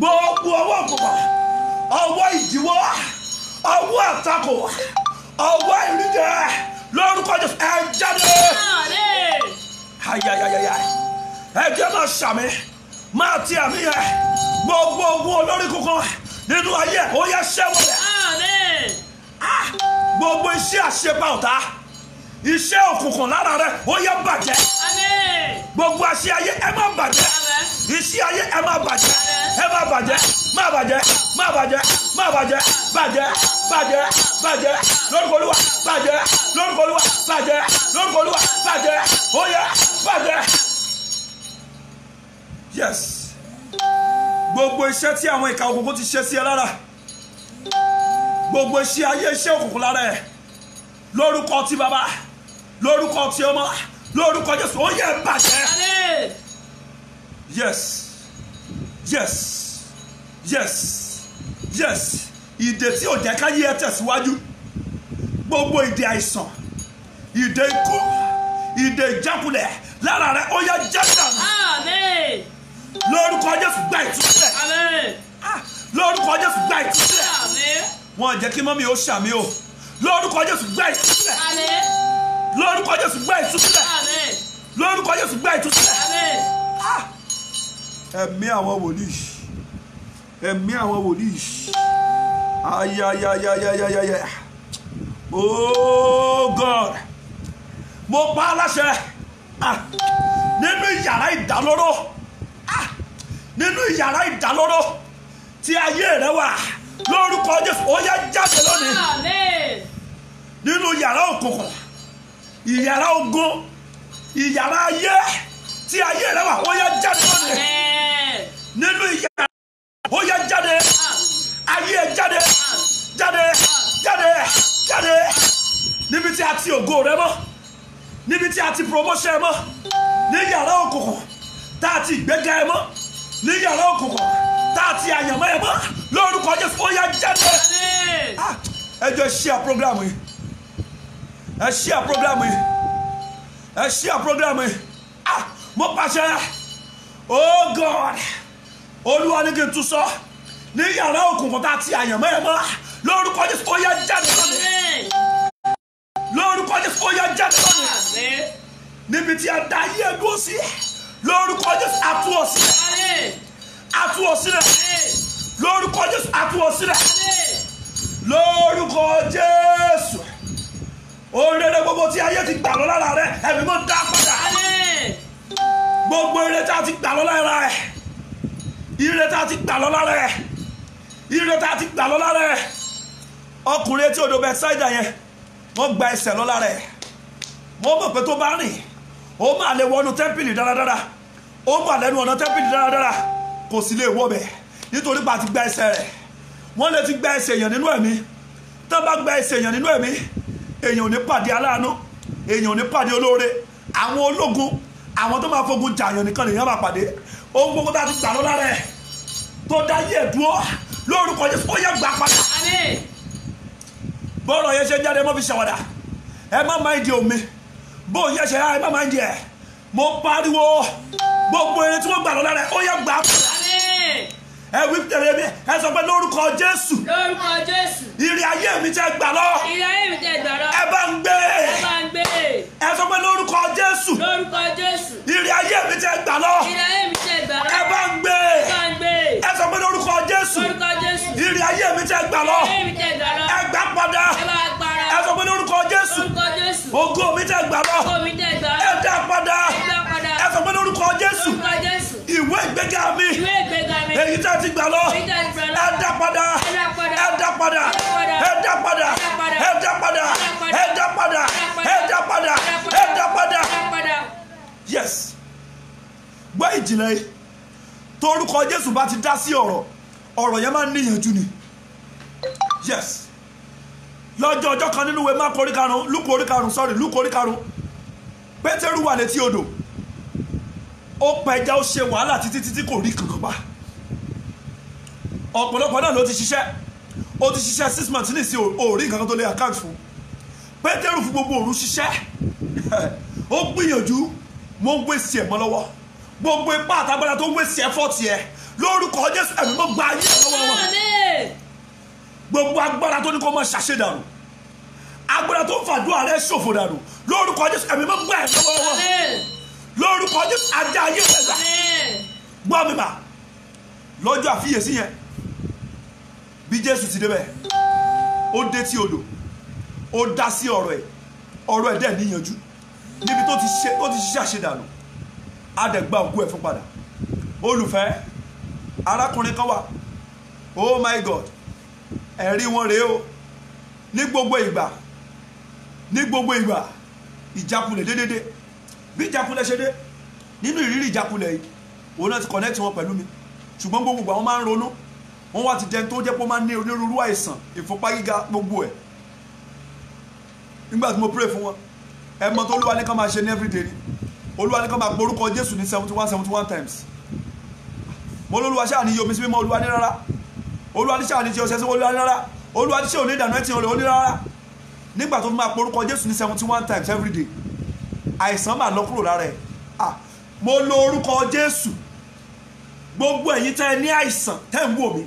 gbogbo ọwọ́ òkùnkùn, ọwọ́ ìdíwọ́, ọwọ́ àtakò, ọwọ́ ìríjẹ lórúkọ Jésù ẹ jáde. Ayayayaya ẹ jẹ́ máa ṣàmì máa ti àmì yẹn gbogbo ogun olórí kankan nínú ayé ó yẹ ṣẹ́wọ̀lẹ̀. Gbogbo iṣẹ́ àṣepá ọ̀tá, iṣẹ́ òkùnkùn lára rẹ̀ ó yẹ bàjẹ́. Gbogbo àṣẹ ayé ẹ má bàjẹ́, iṣẹ́ ayé ẹ má bàjẹ́, ẹ má bàjẹ́, má bàjẹ́, má bàjẹ́, má bàjẹ́, bàjẹ́, bàjẹ́, bàjẹ́, lórúkọ Olúwa bàjẹ́, lórúkọ Olúwa bàjẹ́, lórúkọ Olúwa bàjẹ́, ó yẹ bàjẹ́. Yes, gbogbo iṣẹ́ tí àwọn ìka òkùnkùn ti ṣe sí ẹ lára, gbogbo iṣẹ́ ayé iṣẹ́ òkùnkùn lára ẹ, lórúkọ ti bàbá, lórúkọ ti ọmọ, lórúkọ Jésù ó yẹ bàjẹ́. Yes, yes, yes, yes, ìdè tí ò jẹ́ ká yí ẹ tẹ̀síwájú, gbogbo ìdè àìsàn, ìdè ikú, ìdè ìjákulẹ̀ lára rẹ ó yẹ jáde. Lórúkọ Jésù gba ìtúsílẹ̀. Lórúkọ Jésù gba ìtúsílẹ̀. Wọ́n jẹ́ kí mọ́mí ó ṣàmì o. Lórúkọ Jésù gba ìtúsílẹ̀. Lórúkọ Jésù gba ìtúsílẹ̀. Lórúkọ Jésù gba ìtúsílẹ̀. Ẹ̀mí àwọn wòlíì, ẹ̀mí àwọn wòlíì, ayayayayayaya, oh God, mo pa á láṣẹ nínú ìyàrá ìdálóró, nínú ìyàrá ìdálóró tí ayé rẹ wà, lórúkọ Jésù ó yá jáde lónìí. Nínú ìyàrá òkùnkùn, ìyàrá ogun, ìyàrá ayé tí ayé rẹ wà ó yá jáde lónìí. Nínú ìyàrá ó yá jáde, ayé jáde, jáde, jáde, jáde. Níbi tí a ti ògo rẹ mọ́, níbi tí a ti promotion ẹ mọ́, ní ìyàrá òkùnkùn tá a ti ìgbéga ẹ mọ́, ní yàrá òkùnkùn tá a ti àyànmọ́ ẹ mọ́, lórúkọ Jésù ó yá jáde. Ẹ jọ̀ọ́ share program yìí, ẹ share program yìí, ẹ share program yìí. Mo pàṣẹ, oh God, Olúwa ní kí n tún sọ, ní yàrá òkùnkùn tá a ti àyànmọ́ ẹ mọ́, lórúkọ Jésù ó yá jáde lónìí. Lórúkọ Jésù ó yá jáde lónìí. Níbi tí a dá ayé ẹ dúró sí, lórúkọ Jésù a tú ọ sílẹ̀, a tú ọ sílẹ̀, lórúkọ Jésù a tú ọ sílẹ̀, lórúkọ Jésù. Orere gbogbo tí ayé ti gbà lọ lára rẹ, ẹ̀mí mọ́ dá padà. Gbogbo ire tá a ti gbà lọ lára rẹ, ire tá a ti gbà lọ lára rẹ, ire tá a ti gbà lọ lára rẹ. Ọkùnrin etí odò Bẹ́tísáídà yẹn, wọ́n gba ẹsẹ̀ lọ lára ẹ̀. Wọ́n mọ̀ pé tó bá rìn, ó máa lè wọnú tẹ́ḿpìlì dáradára, ó máa lẹ́nu ọ̀nà tẹ́ḿpìlì dáradára, kò sì lè wọ bẹ̀ nítorí pé a ti gba ẹsẹ̀ rẹ̀. Wọ́n lè ti gba ẹsẹ̀ èèyàn nínú ẹ̀mí. Tó bá gba ẹsẹ̀ èèyàn nínú ẹ̀mí, èèyàn ò ní pàdé aláàánú, èèyàn ò ní pàdé olóore. Àwọn ológun, àwọn tó máa fogun jàyàn nìkan lèèyàn máa pàdé. Ohun gbogbo tá a ti gbà lọ lára ẹ̀ tó dá yé dúró, lórúkọ Jésù ó yẹ gbà padà. Bọ́ọ̀rọ̀ yẹn ṣe jáde mọ́ fi ṣàwàdà, ẹ má máa ń di omi, bó yẹ ṣe ẹ má máa ń di ẹ̀. Mo pariwo gbogbo eré tí wọ́n gbà lọ lára ẹ̀ ó yẹ gbà padà. Ẹ wí tẹ̀lé mi, ẹ sọ pé lórúkọ Jésù, lórúkọ Jésù, ìrìn ayé mi tẹ́ gbà lọ, ìrìn ayé mi tẹ́ gbà lọ, ẹ bá ń gbé, ẹ bá ń gbé. ẹ sọ pé lórúkọ Jésù, lórúkọ Jésù, ìrìn ayé mi tẹ́ gbà lọ, ìrìn ayé mi tẹ́ gbà lọ, ẹ bá ń gbé, ẹ bá ń gbé. ẹ sọ pé lórúkọ Jésù, lórúkọ Jésù, ìrìn ayé mi tẹ́ gbà lọ, ìrìn ayé mi tẹ́ gbà lọ, ẹ gbà padà, ẹ bá gbára. ẹ sọ pé lórúkọ Jésù, lórúkọ Jésù, ògo mi tẹ́ gbà lọ, ògo mi tẹ́ gbà lọ, ẹ dá padà, ẹ dá padà. ẹ sọ pé lórúkọ Jésù, lórúkọ Jésù, ìwé ìgbéga mi, ìwé ìgbéga mi, èyí tẹ́ ti gbà lọ, èyí tẹ́ ti gbà lọ, ẹ dá padà, ẹ dá padà, ẹ dá padà, ẹ dá padà, ẹ dá padà, ẹ dá padà, ẹ dá padà, ẹ dá padà. padà. Yes, gbọ́ ìjìnlẹ̀ yìí, torúkọ Jésù bá ti dá sí ọ̀rọ̀ yẹn máa ń níyànjú ni. Yes, lọ́jọ́ ọjọ́ kan nínú ìwé Máàkù orí karùn-ún, Lúùkù orí karùn-ún, Pétérù wà létí odò, ó pẹja, ó ṣe wàhálà títí kò rí kankan pa. Ọ̀pọ̀lọpọ̀ náà ló ti ṣiṣẹ́, ó ti ṣiṣẹ́ 6 months ní ìsìn orí nǹkan tó lè account fún. Pétérù fún gbogbo òru ṣiṣẹ́, ó gbìyànjú, mo ń wéṣì ẹ̀ mọ́ lọ́wọ́, gbogbo ipá àtagbára tó ń wéṣì effort yẹ lórúkọ Jésù ẹ̀mí mọ́ gba ayé lọ́wọ́ wọn. Àmín. Gbogbo agbára tó ní kó máa ṣàṣedànù, agbára tó ń fàdúrà rẹ ṣòfò dànù, lórúkọ Jésù ẹ̀mí mọ́ gba ẹ̀ lọ́wọ́ wọn. Àmín. Lórúkọ Jésù ajá ayé rẹ̀ gbà. Àmín. Gbọ́ mi mà, lọ́jọ́ àfiyèsí yẹn bí Jésù ti débẹ̀ ó dé tí odò, ó dá sí ọ̀rọ̀ ẹ̀ dẹ̀ níyanjú níbi tó ti ṣiṣẹ́ àṣedànù, á dẹ̀ gba òkú ẹ̀ fún padà. Olùfẹ́, arákùnrin kan wà, oh my God, ẹ̀rí wọn rèé o. Ní gbogbo ìgbà ìjákulẹ̀ dédédé bí ìjákulẹ̀ ṣe dé nínú ìrírí ìjákulẹ̀ yìí òun náà ti connect wọn pẹ̀lú mi, ṣùgbọ́n gbogbo ìgbà wọn máa ń ronú, wọn wá ti dẹni tó jẹ́ pé ó máa ń ní onírúurú àìsàn ìfúnpá gíga gbogbo ẹ̀. Nígbà tí mo pray fún wọn, ẹmọ tó Olúwa ní ká máa ṣe ní everyday ni Olúwa ní ká máa porúkọ Jésù ní 71 times. Mo lólúwa ṣáà ní yomi sí mímọ́, Olúwa ní rárá. Olúwa ní ṣáà ní ṣe ọṣẹ sí, Olúwa ní rárá. Olúwa ní ṣe òní ìdànù ẹtì olè, ó ní rárá. Nígbà tó fi máa porúkọ Jésù ní 71 times everyday, àìsàn máa lọ kúrò lára ẹ̀. Mo lo orúkọ Jésù. Gbogbo ẹ̀yin tẹ́ ẹ ní àìsàn tẹ́ ń wò mí,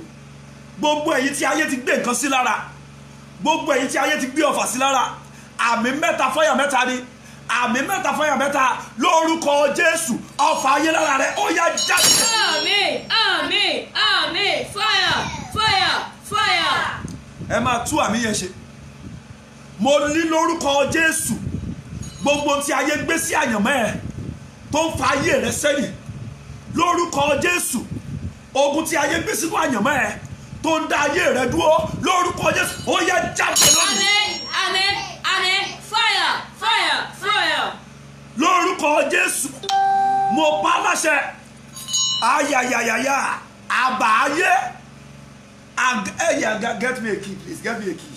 gbogbo ẹ̀yin tí ayé ti gbé nǹkan sí lára, gbogbo ẹ̀yin tí ayé ti gbé ọfà sí lára, àmì mẹ́ta fọ́yà mẹ́ta ni, àmì mẹ́ta fọ́yà mẹ́ta lórúkọ Jésù, ọfà ayé lára rẹ̀ ó yá jáde. Àmín. Àmín. Àmín. Fire. Fire. Fire. Ẹ máa tú àmì yẹn ṣe. Mo ní lórúkọ Jésù, gbogbo tí ayé gbé sí àyànmọ́ ẹ̀ tó ń fa ayé rẹ̀ sẹ́yìn, lórúkọ Jésù, ogun tí ayé gbé sínú àyànmọ́ ẹ̀ tó ń dá ayé rẹ̀ dúró, lórúkọ Jésù ó yá jáde lónìí. Àmín. Àmín. Àmín. Fire. Fire. Fire. Lórúkọ Jésù, mo pa láṣẹ, ayayayaya, àbáyé, get me a key please, get me a key.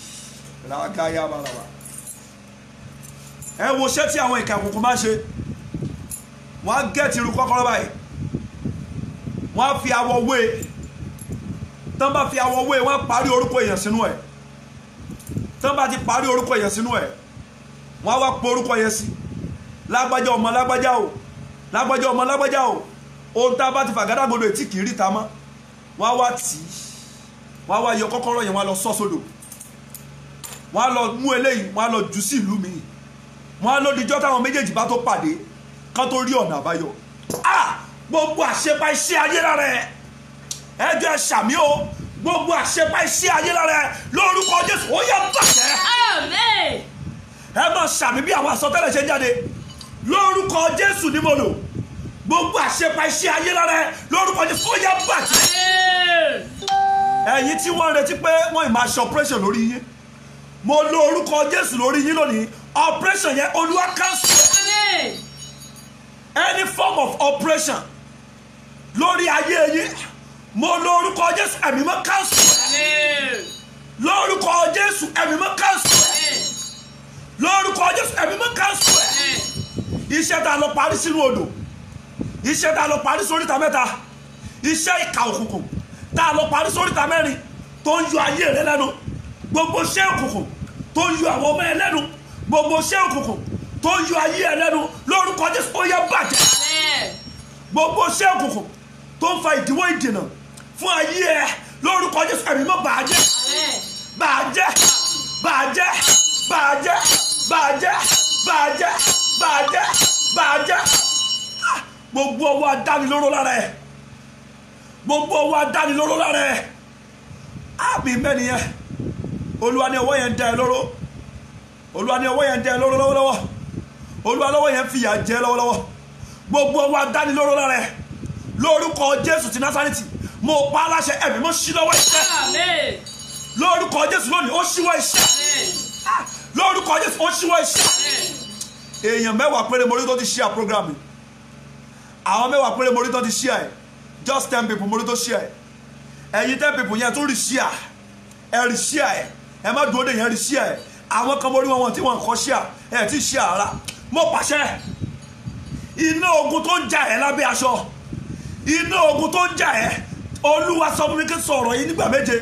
Ẹ wo ṣé tí àwọn ìkà òkùnkùn máa ṣe, wọ́n á gẹ́ẹ̀tì irú kọ́kọ́rọ́ báyìí, wọ́n á fi awọ wé, tán bá fi awọ wé, wọ́n á parí orúkọ èèyàn sínú ẹ̀, tán bá ti parí orúkọ èèyàn sínú ẹ̀, wọ́n á wá pọ̀ orúkọ yẹn sí, lágbájá ọmọ lágbájá o, lágbájá ọmọ lágbájá o. Ohun tá a bá ti fàgádágodo ètí kì í rí ta mọ́, wọ́n á wá tì í, wọ́n á wá yọ kọ́kọ́rọ́ yẹn, wọ́n á lọ sọ́ sódò, wọ́n á lọ mú eléyìí, wọ́n á lọ jù sí ìlú mi, wọ́n á lọ dijọ́ táwọn méjèèjì bá tó pàdé kán tó rí ọ̀nà àbáyọ. Gbogbo àṣepá iṣẹ́ ayé lára ẹ̀, ẹjọ́ ẹ ṣàmì o, gbogbo àṣepá iṣẹ́ ayé lára ẹ̀ lórúkọ Jésù ó yá bàjẹ́. Àmín. Ẹ máa ṣàmì bí àwọn àsọtẹ́lẹ̀ ṣe ń jáde, lórúkọ Jésù ni mo lò. Gbogbo àṣepá iṣẹ́ ayé lára ẹ̀ lórúkọ Jésù ó yá bàjẹ́. Ẹ̀yin tí wọ́n retí pé wọ́n ì máa ṣe operation lórí yín, mo lo orúkọ Jésù lórí yín lónìí, operation yẹn Olúwa cancel. Àmín. Any form of operation lórí ayé yín, mo lo orúkọ Jésù, ẹ̀mí mọ́ cancel. Àmín. Lórúkọ Jésù ẹ̀mí mọ́ cancel. Àmín. Lórúkọ Jésù ẹ̀mí mọ́ cancel. Àmín. Iṣẹ́ tá a lọ parí sínú odò, iṣẹ́ tá a lọ parí sóríta mẹ́ta, iṣẹ́ ìkà òkùnkùn tá a lọ parí sóríta mẹ́rin tó ń yọ ayé rẹ lẹ́nu, gbogbo iṣẹ́ òkùnkùn tó ń yọ àwọn ọmọ ẹ lẹ́nu, gbogbo iṣẹ́ òkùnkùn tó ń yọ ayé ẹ lẹ́nu, lórúkọ Jésù ó yá bàjẹ́. Àmín. Gbogbo iṣẹ́ òkùnkùn tó ń fa ìdíwọ́ ìdènà fún ayé ẹ, lórúkọ Jésù ẹ̀mí mọ́ bàjẹ́. Àmín. Bàjẹ́, bàjẹ́, bàjẹ́, bàjẹ́, bàjẹ́, bàjẹ́, bàjẹ́. Gbogbo ọwọ́ adánilóró lára ẹ̀, gbogbo ọwọ́ adánilóró lára ẹ̀, àmì mẹ́ni yẹn, Olúwa ní ọwọ́ yẹn ń dá ẹ lóró, Olúwa ní ọwọ́ yẹn ń dá ẹ lóró lọ́wọ́lọ́wọ́, Olúwa lọ́wọ́ yẹn ń fìyà jẹ lọ́wọ́lọ́wọ́. Gbogbo ọwọ́ adánilóró lára ẹ̀, lórúkọ Jésù ti Násárẹ́tì, mo pa á láṣẹ, ẹ̀mí mọ́ ṣí lọ́wọ́ iṣẹ́. Àmín. Lórúkọ Jésù lónìí ó ṣíwọ́ iṣẹ́. Àmín. Lórúkọ Jésù ó ṣíwọ́ iṣẹ́. Àmín. Èèyàn mẹ́wàá péré morí tó ti share program yìí, àwọn mẹ́wàá péré morí tó ti share ẹ̀, just 10 people morí tó share ẹ̀. Ẹ̀yin 10 people yẹn tó rí share ẹ̀, rí share ẹ̀, ẹ má dúró dé yẹn rí share ẹ̀. Àwọn kan morí wọn tí wọ́n kọ́ share ẹ̀ tí share ara. Mo pàṣẹ iná ogun tó ń jà ẹ́ lábẹ́ aṣọ, iná ogun tó ń jà ẹ́, Olúwa sọ fún mi kí n sọ̀rọ̀ yìí nígbà méje,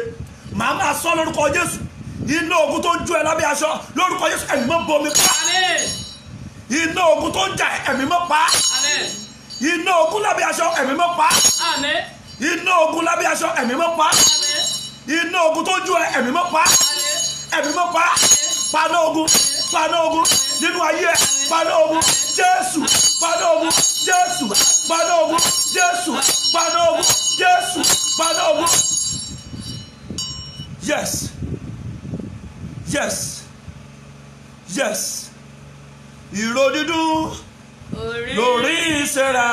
màá máa sọ lórúkọ Jésù. Iná ogun tó ń jó ẹ lábẹ́ aṣọ, lórúkọ Jésù ẹ̀mí mọ́ bomi pa. Àmín. Iná ogun tó ń jà ẹ́, ẹ̀mí mọ́ pa. Àmín. Iná ogun lábẹ́ aṣọ, ẹ̀mí mọ́ pa. Àmín. iná ogun lábẹ́ aṣọ ẹ̀mí mọ́ pa iná ogun tó ju ẹ̀mí mọ́ pa ẹ̀mí mọ́ pa paná ogun nínú ayé paná ogun Jésù paná ogun Jésù paná ogun Jésù paná ogun Jésù paná ogun. Yes, yes, yes. Ìró dídùn lórí ìṣẹ́ra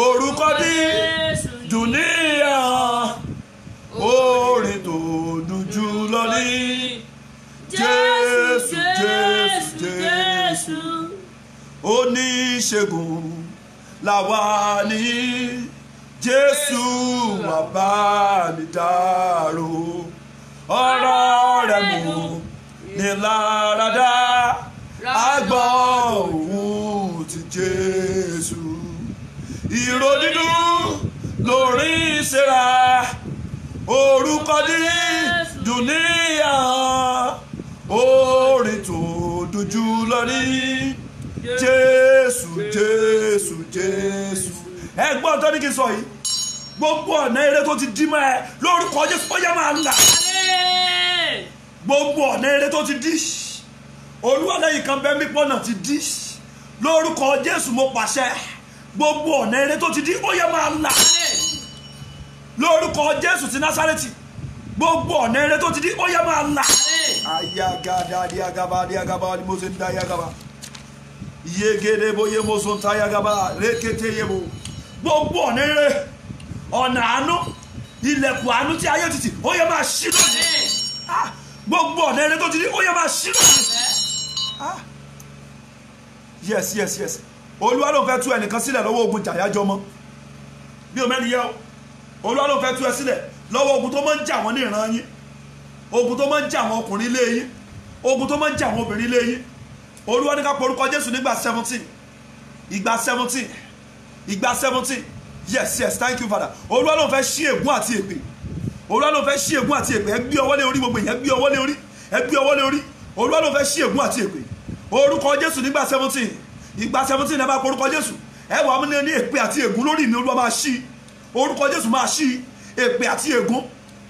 orúkọ dídùn níyàn orin tó dùn jù lọ ní Jésù Jésù Jésù oníṣègùn làwa ní Jésù wá bá mi dárò ọ̀rọ̀ rẹ̀ mú ní láradá àgbọ̀ òun ti Jésù ìró dídùn lórí ìṣẹ́ra orúkọ dídùn níyàn orin tó dojú lọ ní Jésù Jésù Jésù. Ẹ̀gbọ́n tó ní kí n sọ yìí gbogbo ọ̀nà eré tó ti dí mọ́ ẹ lórúkọ Jésù ó yá máa là gbogbo ọ̀nà eré tó ti dí Olúwa lẹ́yìn kan bẹ́ẹ̀ mípọ́ náà ti dí lórúkọ Jésù mo pàṣẹ gbogbo ọ̀nà eré tó ti dí ó yá máa là lórúkọ Jésù ti Násárẹ́tì gbogbo ọ̀nà eré tó ti dí ó yá máa là ayagada diagaba ni mo ṣe ń da yagaba yegede boye mo so ń ta yagaba rekete yebo gbogbo ọ̀nà eré ọ̀nà àánú ilẹ̀kùn àánú tí ayé títì ó yẹ máa ṣí lónìí gbogbo ọ̀nà eré tó ti dí ó yẹ máa ṣí lónìí. Yes yes yes Olúwa ló fẹ́ tú ẹnìkan sílẹ̀ lọ́wọ́ ogun jàyájọ́ mọ́ bí o mẹ́ni yẹ o Olúwa ló fẹ́ tú ẹ sílẹ̀ lọ́wọ́ ogun tó máa ń jà wọ́n ní ìran yín ogun tó máa ń jà wọ́n ọkùnrin ilé yín ogun tó máa ń jà wọ́n obìnrin ilé yín Olúwa ní ká porúkọ Jésù nígbà 17 ìgbà 17 ìgbà 17 yes yes thank you Father Olúwa ló fẹ́ ṣí ègún àti èpè Olúwa ló fẹ́ ṣí ègún àti èpè ẹ gbé ọwọ́ lé orí gbogbo yẹn ẹ gbé ọwọ́ lé orí ẹ gbé ọwọ́ lé orí Olúwa ló fẹ́ ṣí ègún àti èpè orúkọ Jésù nígbà 17 ìgbà 17 ẹ bá porúkọ Jésù ẹ wà mí ní èpè àti ègún lórí mi Olúwa máa ṣí orúkọ Jésù máa ṣí èpè àti ègún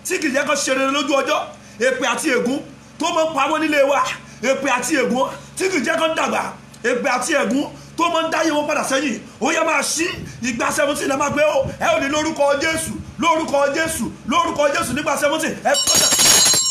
tí kìí jẹ́ kó ṣe rere lójú ọjọ́ èpè àti ègún tó máa ń pamọ́ nílé wa èpè àti ègún tí kìí jẹ́ kó dàgbà èpè àti ègún tó máa ń dáyé wọn padà sẹ́yìn ó yẹ máa ṣí ìgbà 17 ẹ máa gbé ó ẹ ò ní lórúkọ Jésù lórúkọ Jésù lórúkọ Jésù nígbà 17 ẹ fọ́jà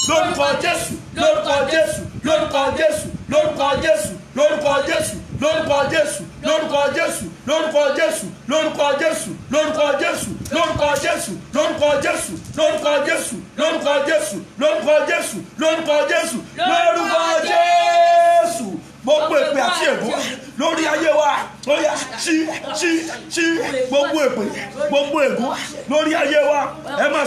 lórúkọ Jésù lórúkọ Jésù lórúkọ Jésù lórúkọ Jésù lórúkọ Jésù lórúkọ Jésù lórúkọ Jésù lórúkọ Jésù lórúkọ Jésù lórúkọ Jésù lórúkọ Jésù lórúkọ Jésù lórúkọ Jésù lórúkọ Jésù lórúkọ Jésù lórúkọ Jésù lórúkọ Jésù gbogbo èpè àti ègún lórí ayé wa ó yá ṣí gbogbo èpè gbogbo ègún lórí ayé wa ẹ máa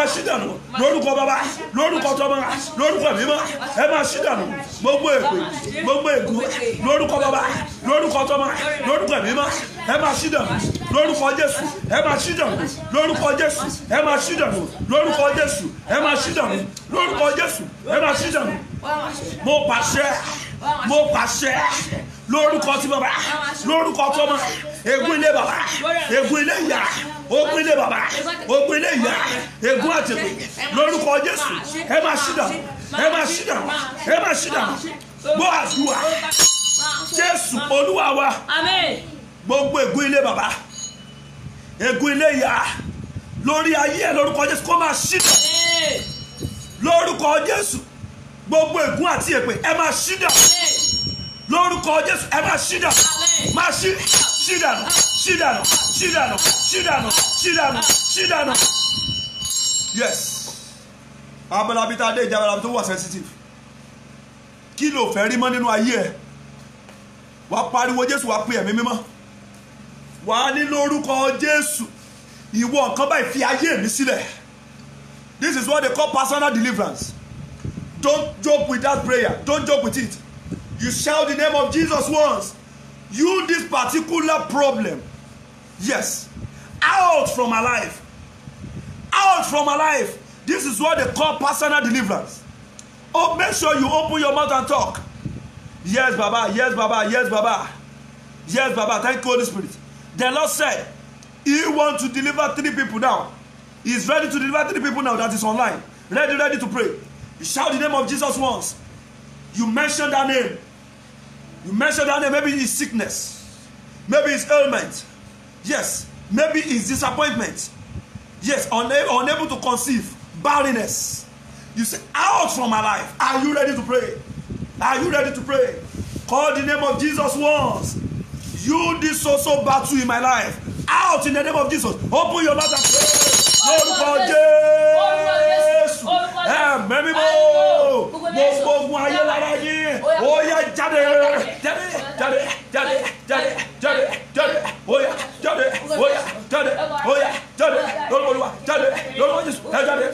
ṣí dànù lórúkọ Baba lórúkọ Tọmọ lórúkọ Mímọ́ ẹ máa ṣí dànù gbogbo èpè gbogbo ègún lórúkọ Baba lórúkọ Tọmọ lórúkọ Mímọ́ ẹ máa ṣí dànù lórúkọ Jésù ẹ máa ṣí dànù lórúkọ Jésù ẹ máa ṣí dànù lórúkọ Jésù ẹ máa ṣí dànù lórúkọ Jésù ẹ máa ṣí dànù mo pàṣẹ lórúkọ tí Baba lórúkọ Tọmọ ègún ilé Baba ègún ilé ìyá ogun ilé Baba ogun ilé ìyá ègún àtẹ̀kù lórúkọ Jésù ẹ máa ṣí dànù ẹ máa ṣí dànù ẹ máa ṣí dànù gbọ́ àdúrà Jésù Olúwa wa gbogbo ègún ilé Baba ègún ilé ìyá lórí ayé ẹ lórúkọ Jésù kó máa ṣí dànù lórúkọ Jésù gbogbo ègún àti èpè ẹ máa ṣí dànù lórúkọ Jésù ẹ máa ṣí dànù máa ṣí dànù. Yes abalabi tá a dé ìjà abalabi tó wà sensitive kí ló fẹ́ rí mọ́ nínú ayé ẹ wàá pariwo Jésù wàá pe ẹ̀mí mímọ́ wàá ní lórúkọ Jésù ìwọ nǹkan báyìí fi ayé mi sílẹ̀. This is what they call personal deliverance. Don't joke with that prayer. Don't joke with it. You shout the name of Jesus once. You, this particular problem, yes, out from my life. Out from my life. This is what they call personal deliverance. Oh, make sure you open your mouth and talk. Yes, Baba. Yes, Baba. Yes, Baba. Yes, Baba. Thank you, Holy Spirit. The Lord said, He wants to deliver 3 people now. He's ready to deliver 3 people now that is online. Ready to pray. You shout the name of Jesus once. You mention that name. You mention that name. Maybe it's sickness. Maybe it's ailment. Yes. Maybe it's disappointment. Yes. Unable to conceive. Barrenness. You say, out from my life. Are you ready to pray? Are you ready to pray? Call the name of Jesus once. You this so battle in my life. Out in the name of Jesus. Open your mouth and pray. Lórúkọ Jésù. Ẹ̀mí mímọ́. Gbogbo ogun ayé lára yín. Ó yá jáde. Ó yá jáde. Lórúkọ Olúwa jáde. Lórúkọ Jésù jáde.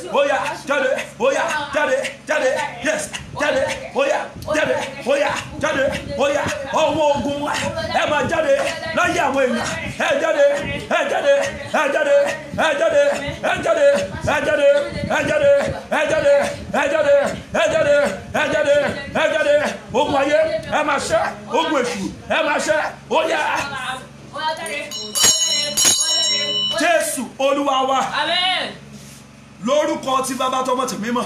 Ó yá jáde. Yes. Jáde. Ó yá jáde. Ọwọ́ ogun ẹ máa jáde láyé àwọn èèyàn. Ogun ayé ẹ máa ṣẹ́, ogun èṣù ẹ máa ṣẹ́. Ó yá. Jésù Olúwa wa. Amen. Lórúkọ tí Bàbá tọmọ tì mímọ́.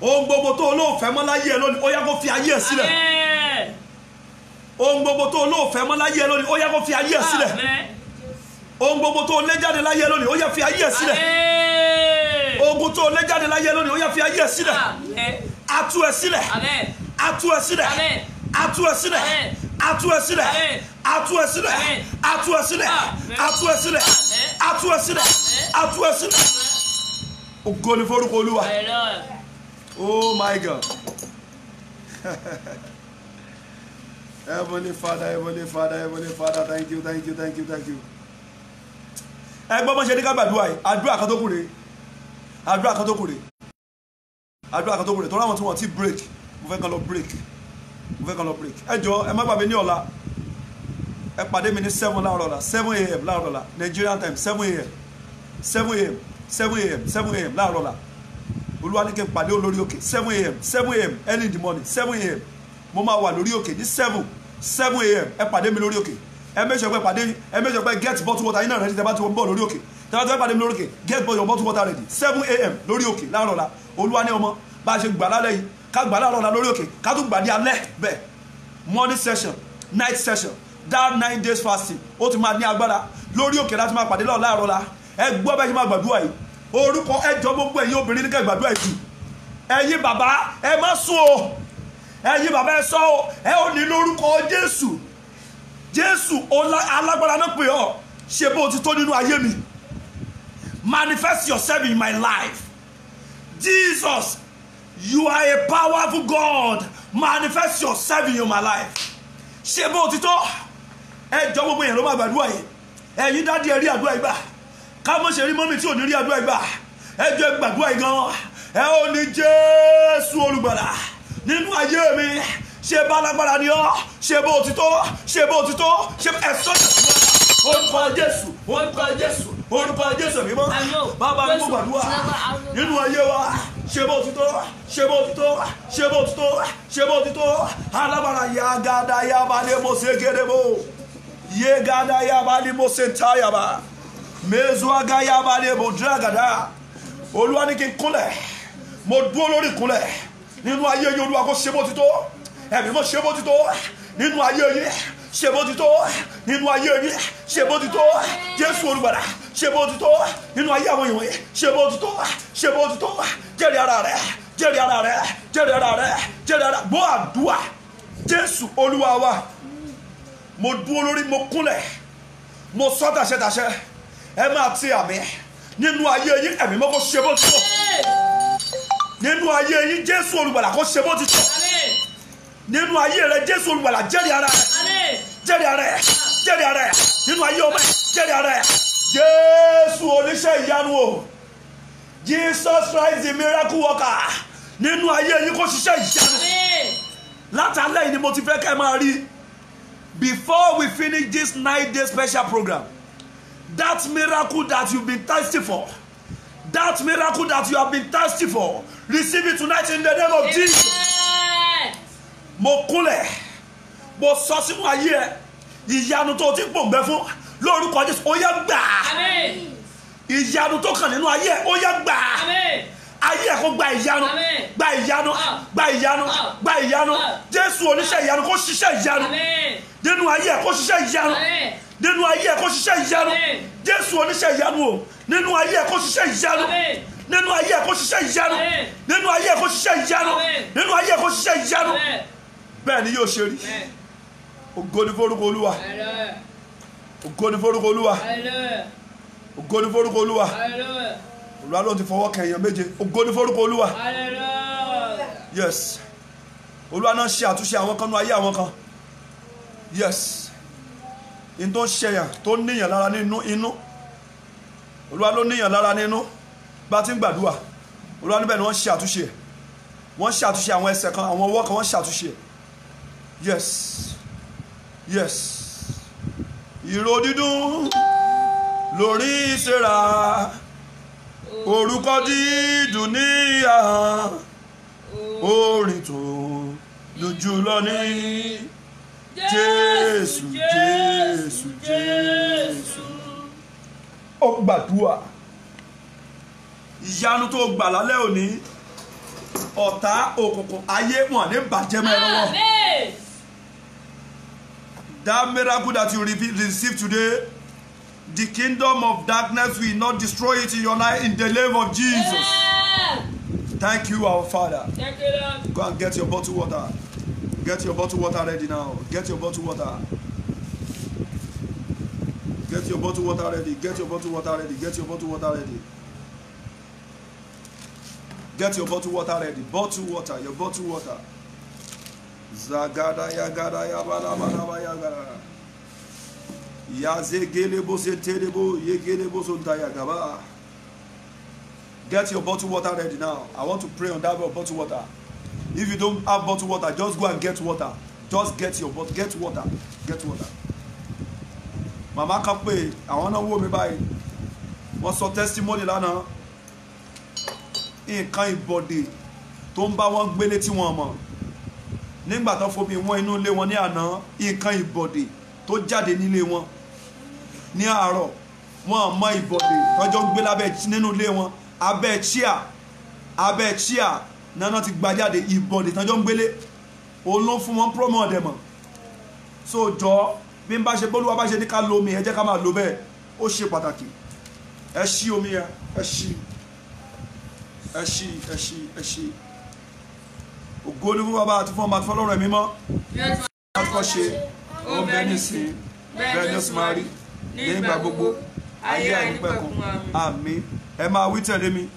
Ohun gbogbo tó olóòfẹ́ mọ́ láyé ẹ lónìí, ó yá kó fi ayé ẹ sílẹ̀. Amen. Ohun gbogbo tó olóòfẹ́ mọ́ láyé ẹ lónìí, ó yá kó fi ayé ẹ sílẹ̀. Amen. Ohun gbogbo tó lé jáde láyé ẹ lónìí, ó yá fi ayé ẹ sílẹ̀. Amen. Ogun tó lé jáde láyé ẹ lónìí, ó yá fi ayé ẹ sílẹ̀. Amen. Atu ẹ sílẹ̀. Amen. Atu ẹ sílẹ̀. Amen. Atu ẹ sílẹ̀. Amen. Atu ẹ sílẹ̀. Amen. Atu ẹ sílẹ̀. Amen. Atu ẹ sílẹ̀. Amen. Atu ẹ sílẹ̀. Atu ẹ sílẹ̀. Atu ẹ sílẹ̀. Ògo ni forúkọ Olúwa. Hallelujah. Oh my God. Heavenly Father, thank you. Ẹgbọ́n bọ́ ṣe ní ká gbàdúrà yìí, àdúrà kan tó kù rèé. Tọ́lá àwọn tí wọ́n ti break, mo fẹ́ kàn lọ break. Ẹ jọ̀ọ́ ẹ má gbàgbé ní ọ̀la. Ẹ pàdé mi ní 7 láàárọ̀ ọ̀la, 7 a.m. láàárọ̀ ọ̀la, Nigerian time 7 a.m. láàárọ̀ ọ̀la. Olúwa ní kí n pàdé olórí òkè 7 a.m. early in the morning 7 a.m. mo máa wà lórí òkè ní 7 a.m. ẹ pàdé mi lórí òkè. Ẹ make sure pé get bottle water yín náà ready tẹ́ bá ti wọ́n bọ̀ lórí òkè. Tẹ́ bá ti wọ́n pàdé mi lórí òkè get bottle water ready 7 a.m. lórí òkè láàárọ̀ ọ̀la. Olúwa ní ọmọ bá a ṣe gbà lálẹ́ yìí ká gbà láàárọ̀ ọ̀la lórí òkè ká tún gbà ní alẹ́ bẹ́ẹ̀ morning session night session that 9 days fasting ó ti máa ní agbára lórí òkè láti máa pàdé láàárọ̀ ọ̀la. Ẹ gbọ́ bẹ́ẹ̀ ṣe máa gbàdúrà yìí orúkọ ẹjọ́ gbogbo ẹ̀yin obìnrin ní ká gbàdúrà yìí ẹ̀yin bàbá ẹ má sùn o ẹ̀yin bàbá ẹ sọ o ẹ ò ní lórúkọ Jésù alágbára náà pè ọ́ ṣe bó ti tó nínú ayé mi manifest yourself in my life Jesus you are a powerful God manifest yourself in my life ṣe bó ti tó ẹjọ́ gbogbo yẹn ló máa gbàdúrà yìí ẹ̀yin dádì ẹ rí àdúrà yìí gbà ká mọ̀ ṣe rí mọ́mí tí ò ní rí àdúrà ìgbà ẹjọ́ gbàdúrà ìgan ẹ ò ní Jésù olùgbàlà nínú ayé mi ṣe bá lágbára ni ọ́ ṣe bó ti tó ṣe ẹ̀sọ́ orúkọ Jésù mímọ́ bàbá mi mú gbàdúrà nínú ayé wa ṣe bó ti tó alábàárà yagada yabalẹ̀ mo ṣe gẹ́gẹ́ yegada yabalẹ̀ mo ṣe táyàbá mezuaga yabalẹ̀ mo dragada Olúwa ní kí n kúnlẹ̀ mo dúró lórí ìkúnlẹ̀ nínú ayé yìí Olúwa kó ṣe bó ti tó ẹ̀mí mo ṣe bó ti tó nínú ayé yìí ṣe bó ti tó nínú ayé yìí ṣe bó ti tó Jésù olùgbàlà ṣe bó ti tó nínú ayé àwọn èèyàn yìí ṣe bó ti tó jẹ́rìí ara rẹ̀ gbọ́ àdúrà Jésù Olúwa wa mo dúró lórí mo kúnlẹ̀ mo sọ tàṣẹtàṣẹ ẹ máa ti àmì nínú ayé yìí ẹ̀mí mọ́ kó ṣe bó ti tó nínú ayé yìí Jésù olùgbàlà kó ṣe bó ti tó nínú ayé rẹ Jésù olùgbàlà jẹ́rìí ara rẹ̀ nínú ayé ọmọ ẹ̀ jẹ́rìí ara rẹ̀ Jésù oníṣẹ́ ìyanu o Jesus Christ the miracle worker nínú ayé yìí kó ṣiṣẹ́ ìyanu látàlẹ́ yìí ni mo ti fẹ́ kẹ́ máa rí before we finish this 9-day special program. That miracle that you've been thirsty for, that miracle that you have been thirsty for, receive it tonight in the name of Jesus. Mo kúnlẹ̀, mo sọ sínú ayé ẹ, ìyanu tó ti pòǹgbẹ fún, lórúkọ Jésù ó yá gbà Amen. ìyanu tó kàn nínú ayé ó yá gbà Amen. ayé kó gba ìyanu Amen. gba ìyanu gba ìyanu gba ìyanu Jésù oníṣẹ́ ìyanu kó ṣiṣẹ́ ìyanu Amen. nínú ayé kó ṣiṣẹ́ ìyanu Amen. nínú ayé kó ṣiṣẹ́ ìyanu Amen. Jésù oníṣẹ́ ìyanu o nínú ayé kó ṣiṣẹ́ ìyanu Amen. nínú ayé kó ṣiṣẹ́ ìyanu Amen. nínú ayé kó ṣiṣẹ́ ìyanu Amen. nínú ayé kó ṣiṣẹ́ ìyanu Amen. bẹ́ẹ̀ ni yóò ṣe rí Amen. ògo ni forúkọ Olúwa Hallelujah. ògo ni forúkọ Olúwa Hallelujah. ògo ni forúkọ Olúwa Hallelujah. Olúwa ló ti fọwọ́ kẹyàn méje ògo ni forúkọ Olúwa Hallelujah. yes Olúwa náà ṣe àtúnṣe àwọn kan nínú ayé àwọn kan yes in tó ń ṣẹyàn tó níyàn lára nínú inú Olúwa ló níyàn lára nínú bá ti ń gbàdúrà Olúwa níbẹ̀ ni wọ́n ṣe àtúnṣe wọ́n ṣe àtúnṣe àwọn ẹsẹ̀ kan àwọn ọwọ́ kan wọ́n ṣe àtúnṣe yes yes ìró dídùn lórí ìṣẹ́ra orúkọ dídùn ní ahọ́n orin tó lójú lọ ní Jésù Jésù Jésù. Ó gbàdúrà ìyanu tó gbà lálẹ́ òní ọ̀tá òkùnkùn ayé wọn ní bàjẹ́ mọ́ ẹ lọ́wọ́. Amen. That miracle that you receive today, the kingdom of darkness will not destroy it in your life in the name of Jesus. Amen. Thank you, our Father. Thank you, Lord. Go and get your bottle water. Get your bottle water ready now. Get your bottle water. Get your bottle water ready. Get your bottle water ready. Get your bottle water ready. Get your bottle water ready. Bottle water. Your bottle water. Zagada yagada yabala bala yagada. Yazegelebo sentelebo yegelebo sontayagaba. Get your bottle water ready now. I want to pray on that bottle water. If you don't have bottle water, just go and get water. Just get your bottle. Get water. Get water. Mama kan pé àwọn náà wò mí báyìí. Wọ́n sọ testimony lánàá. Nǹkan ìbọ̀dè tó ń bá wọn gbélé tí wọ́n mọ̀. Nígbà tán fomi wọn inú ilé wọn ní àná, nǹkan ìbọ̀dè tó jáde nílé wọn. Ní àárọ̀, wọ́n mọ ìbọ̀dè tọ́jọ́ ń gbé lábẹ́ nínú ilé wọn. Abẹ́ chia nana ti gba jáde ìbọ̀dè tọ́jọ́ ń gbélé. Òun ló fún wọn promo ọ̀dẹ̀ mọ̀. So jọ bí n bá ṣe bólúwa bá ṣe ní ká lo omi ẹ jẹ́ ká máa lo bẹ́ẹ̀ ó ṣe pàtàkì. Ẹ ṣí omi yẹn ẹ ṣí ẹ ṣí ẹ ṣí ẹ ṣí. Ògo ni fún bàbá àti fún ọmọ àti fún Ọlọ́run ẹ̀mí mọ́. Àkọ́ ṣe ó bẹ́ẹ̀ nísìn bẹ́ẹ̀ ní oṣù máa rí nígbà gbogbo ayé àìnípẹ̀kun àmín. Ẹ máa wí tẹ̀lé mi.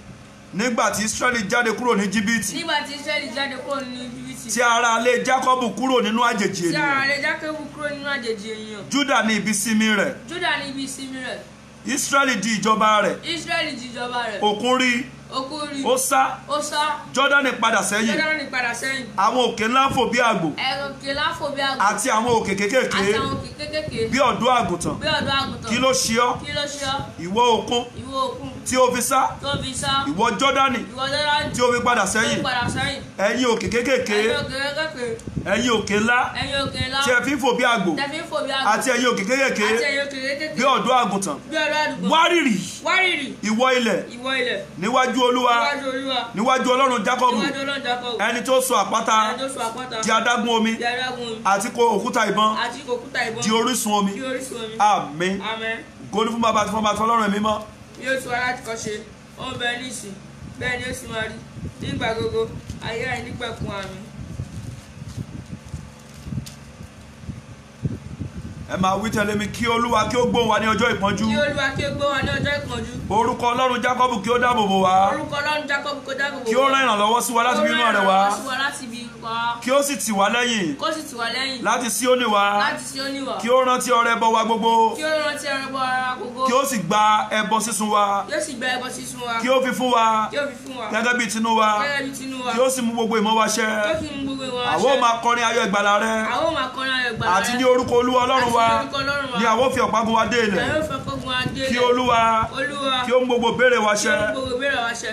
Nígbà tí Ísírẹ́lì jáde kúrò ní Íjíbítì. Nígbà tí Ísírẹ́lì jáde kúrò ní Íjíbítì. Tí ara ilé Jákọ́bù kúrò nínú àjèjì ènìyàn. Tí ara ilé Jákọ́bù kúrò nínú àjèjì ènìyàn. Júdà ní ibi sinmi rẹ̀. Júdà ní ibi ìsinmi rẹ̀. Ísírẹ́lì di ìjọba rẹ̀. Ísírẹ́lì di ìjọba rẹ̀. Òkun rí. Òkun rí. Ó sá. Ó sá. Jọ́dánì padà sẹ́yìn. Jọ́dánì padà sẹ́yìn. Àwọn òkè ńlá fò bí àgbò. Òkè ńlá fò bí àgbò. Àti àwọn òkè kékèké. Àti àwọn òkè kékèké. Bí ọ̀dọ́ àgùntàn. Bí ọ̀dọ́ àgùntàn. Kí ló ṣe ọ́? Kí ló ṣe ọ́? Ìwọ òkun. Ìwọ òkun. Tí o fi sá. Tó fi sá. Ìwọ Jọ́dánì. Ìwọ Jọ́dánì. Tí o fi padà sẹ́yìn. Tó padà sẹ́yìn. Ẹ̀yin òkè kékèké. Ẹ̀yin òkè kékèké. Ẹ̀yin òkè ńlá. Ẹ̀yin òkè ńlá. Tí ẹ fi ń fò bí àgbò. Tẹ́ fi ń fò bí àgbò. Àti ẹ̀yin òkè kékèké. Àti ẹ̀yin òkè kékèké. Bí ọ̀dọ́ àgùntàn. Bí ọ̀dọ́ àgùntàn. Wárìrì. Wárìrì. Ìwọ ilẹ̀. Ìwọ ilẹ̀. Níwájú Olúwa. Níwájú Olúwa. Níwájú Ọlọ́run Jákọ́bù. Níwájú Ọlọ́run Jákọ́bù. Ẹni tó sọ àpáta. Ẹni tó sọ àpáta. Di adágún omi. Di adágún omi. Àti òkúta ìbọn. Àti òkúta ìbọn. Di orísun omi. Di orísun omi. Àmín. Àmín. Ògo ni fún bàbá àti fún ọmọ àti fún Ọlọ́run ẹ̀mí mọ́. Yóò tún aláti kọ́ ṣe ó ń bẹ nísìn bẹ́ẹ̀ ni ó sì máa rí nígbà gbogbo ayé àìnípẹ̀kun àmín. Ẹ máa wí tẹ̀lé mi kí Olúwa kí ó gbóhùn wa ní ọjọ́ ìpọ́njú. Kí Olúwa kí ó gbọ́ wa ní ọjọ́ ìpọ́njú. Orúkọ Ọlọ́run Jákọ́bù kí ó dáàbò bò wá. Orúkọ Ọlọ́run Jákọ́bù kó dáàbò bò wá. Kí ó rán ìrànlọ́wọ́ sí wa láti bí inú rẹ̀ wá. Kí ó sì tì wá lẹ́yìn. Kó sì tì wá lẹ́yìn. Láti Síónì wá. Láti Síónì wá. Kí ó rántí ọrẹ ẹbọ wa gbogbo. Kí ó rántí ọrẹ ẹbọ wa gbogbo. Kí ó sì gba ẹbọ sísun wa. Yóò sì gba ẹbọ sísun wa. Kí ó fi fún wa. Kí ó fi fún wa. Gẹ́gẹ́ bí tinú wa. Gẹ́gẹ́ bí tinú wa. Kí ó sì mú gbogbo ìmọ̀ wa ṣẹ. Kí ó sì mú gbogbo ìmọ̀ wa ṣẹ. Àwa ó máa kọrin ayọ̀ ìgbàlà rẹ. Àwa ó máa kọrin ayọ̀ ìgbàlà rẹ. Àti ní orúkọ Olúwa Ọlọ́run wa. Àti ní orúkọ Ọlọ́run wa. Ni àwa ó fi ọ̀págun wa dé ilẹ̀. Àwa ó fi ọ̀págun wa dé ilẹ̀. Kí Olúwa. Olúwa. Kí ó mú gbogbo béèrè wa ṣẹ. Kí ó mú gbogbo béèrè wa ṣẹ.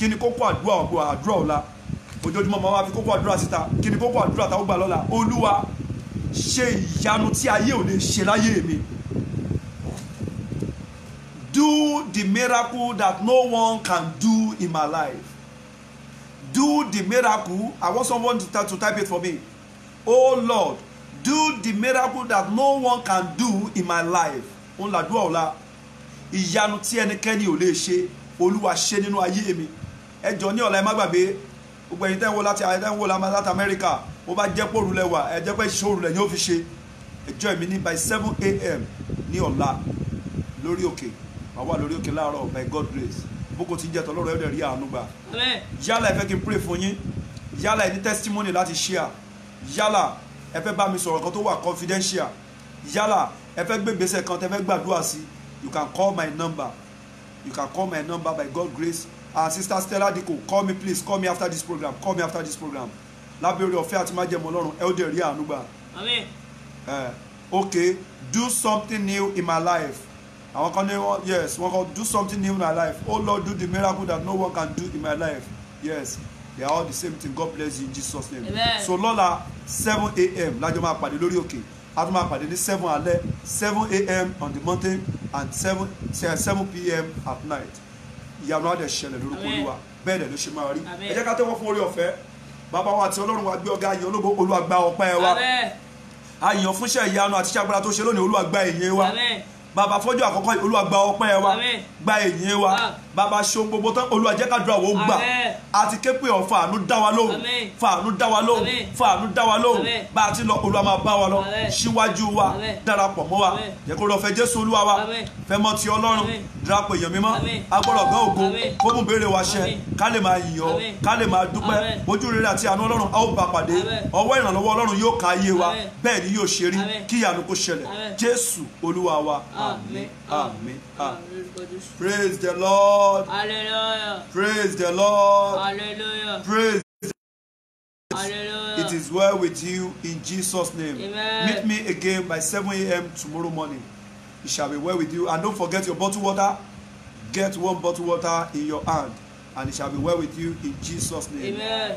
kí ni kókó àdúrà ọ̀la ojoojúmọ́ máa wá fi kókó àdúrà síta kí ni kókó àdúrà táwọn gbà lọ́la olúwa ṣe ìyanu tí ayé ò lè ṣe láyé mi. Do the miracle that no one can do in my life. Do the miracle. I want someone to type it for me. Oh Lord, do the miracle that no one can do in my life. Òun làdúrà ọ̀la. Ìyanu tí ẹnikẹ́ni ò lè ṣe, Olúwa ṣe nínú ayé mi. Ẹ jọ̀ọ́ ní ọ̀la ẹ má gbàgbé. Gbogbo ẹ̀yin tẹ́ ń wò láti Amẹ́ríkà, ó bá jẹ́ pòrú lẹ́wà, ẹ jẹ́ pé ìṣòro lẹ̀ yóò fi ṣe. Ẹ join mi ní by 7 a.m. ní ọ̀la lórí òkè. Màá wà lórí òkè láàárọ̀ by God grace. Bókò tí ń jẹ́ tọ́lọ́rọ̀ ẹ̀dẹ̀ rí àánú gbà. Yálà ẹ fẹ́ kí n pray fún yín. Yálà ẹ ní testimony láti share. Yálà ẹ fẹ́ bá mi sọ̀rọ̀ kan tó wà confidential. Yálà ẹ fẹ́ gbé ìgbésẹ̀ kan tẹ́ fẹ́ gbàdúrà sí. You can call my number. You can call my number by God grace. Sister Stella Diko, call me please. Call me after this program. Call me after this program. Lábẹ́ orí ọ̀fẹ́ àti májẹ̀mú Ọlọ́run ẹ ó dẹ̀ rí àánú gbà. Amen. Okay, do something new in my life. Àwọn kan ní yes, wọ́n kàn do something new in my life. Oh Lord, do the miracle that no one can do in my life. Yes, they are all the same thing. God bless you in Jesus' name. Amen. So lọ́la 7 a.m. lájọ máa pàdé lórí òkè. A tún máa pàdé ní 7 alẹ́, 7 a.m. on the mountain and 7 p.m. at night. Ìyanu á dẹ̀ ṣẹlẹ̀ lórúkọ Olúwa. Bẹ́ẹ̀ dẹ̀ ló ṣe máa rí. Ẹ jẹ́ ká tẹ́wọ́ fún orí ọ̀fẹ́. Bàbá wa àti Ọlọ́run wa gbé ọ̀gá ayé ológo Olúwa gba ọpẹ́ wa. Àyàn fúnṣẹ́ ìyanu àti iṣẹ́ agbára tó ṣe lónìí Olúwa gba ìyìn wa. Bàbá fọ́jọ́ àkọ́kọ́ Olúwa gba ọpẹ́ wa. Gba ìyìn wa. Bàbá ṣe ohun gbogbo tán Olúwa jẹ́ ká dúrà wò gbà. Àti ké pé ọ̀ fàánú dá wa lóhùn. Fàánú dá wa lóhùn. Fàánú dá wa lóhùn. Bá a ti lọ Olúwa máa bá wa lọ. Síwájú wa darapọ̀ mọ́ wa. Jẹ́ kó lọ fẹ́ Jésù Olúwa wa. Fẹ́ mọ́ ti Ọlọ́run. Darapọ̀ èèyàn mímọ́. Agbọ́dọ̀ gbọ́ ògo. Kó mú béèrè wa ṣẹ. Ká lè máa yìn ọ́. Ká lè máa dúpẹ́. Ojú rere àti àánú Ọlọ́run a ó bá pàdé. Ọwọ́ ìrànlọ́wọ́ Ọlọ́run yóò ká ayé wa. Bẹ́ẹ̀ ni yóò ṣe rí. Kí ìyanu kó ṣẹlẹ̀. Jésù Olúwa wa. Àmín. Amen. Praise the Lord. Hallelujah. Praise the Lord. Hallelujah. Praise. Hallelujah. It is well with you in Jesus' name. Amen. Meet me again by 7 a.m. tomorrow morning. It shall be well with you. And don't forget your bottled water. Get one bottled water in your hand. And it shall be well with you in Jesus' name. Amen.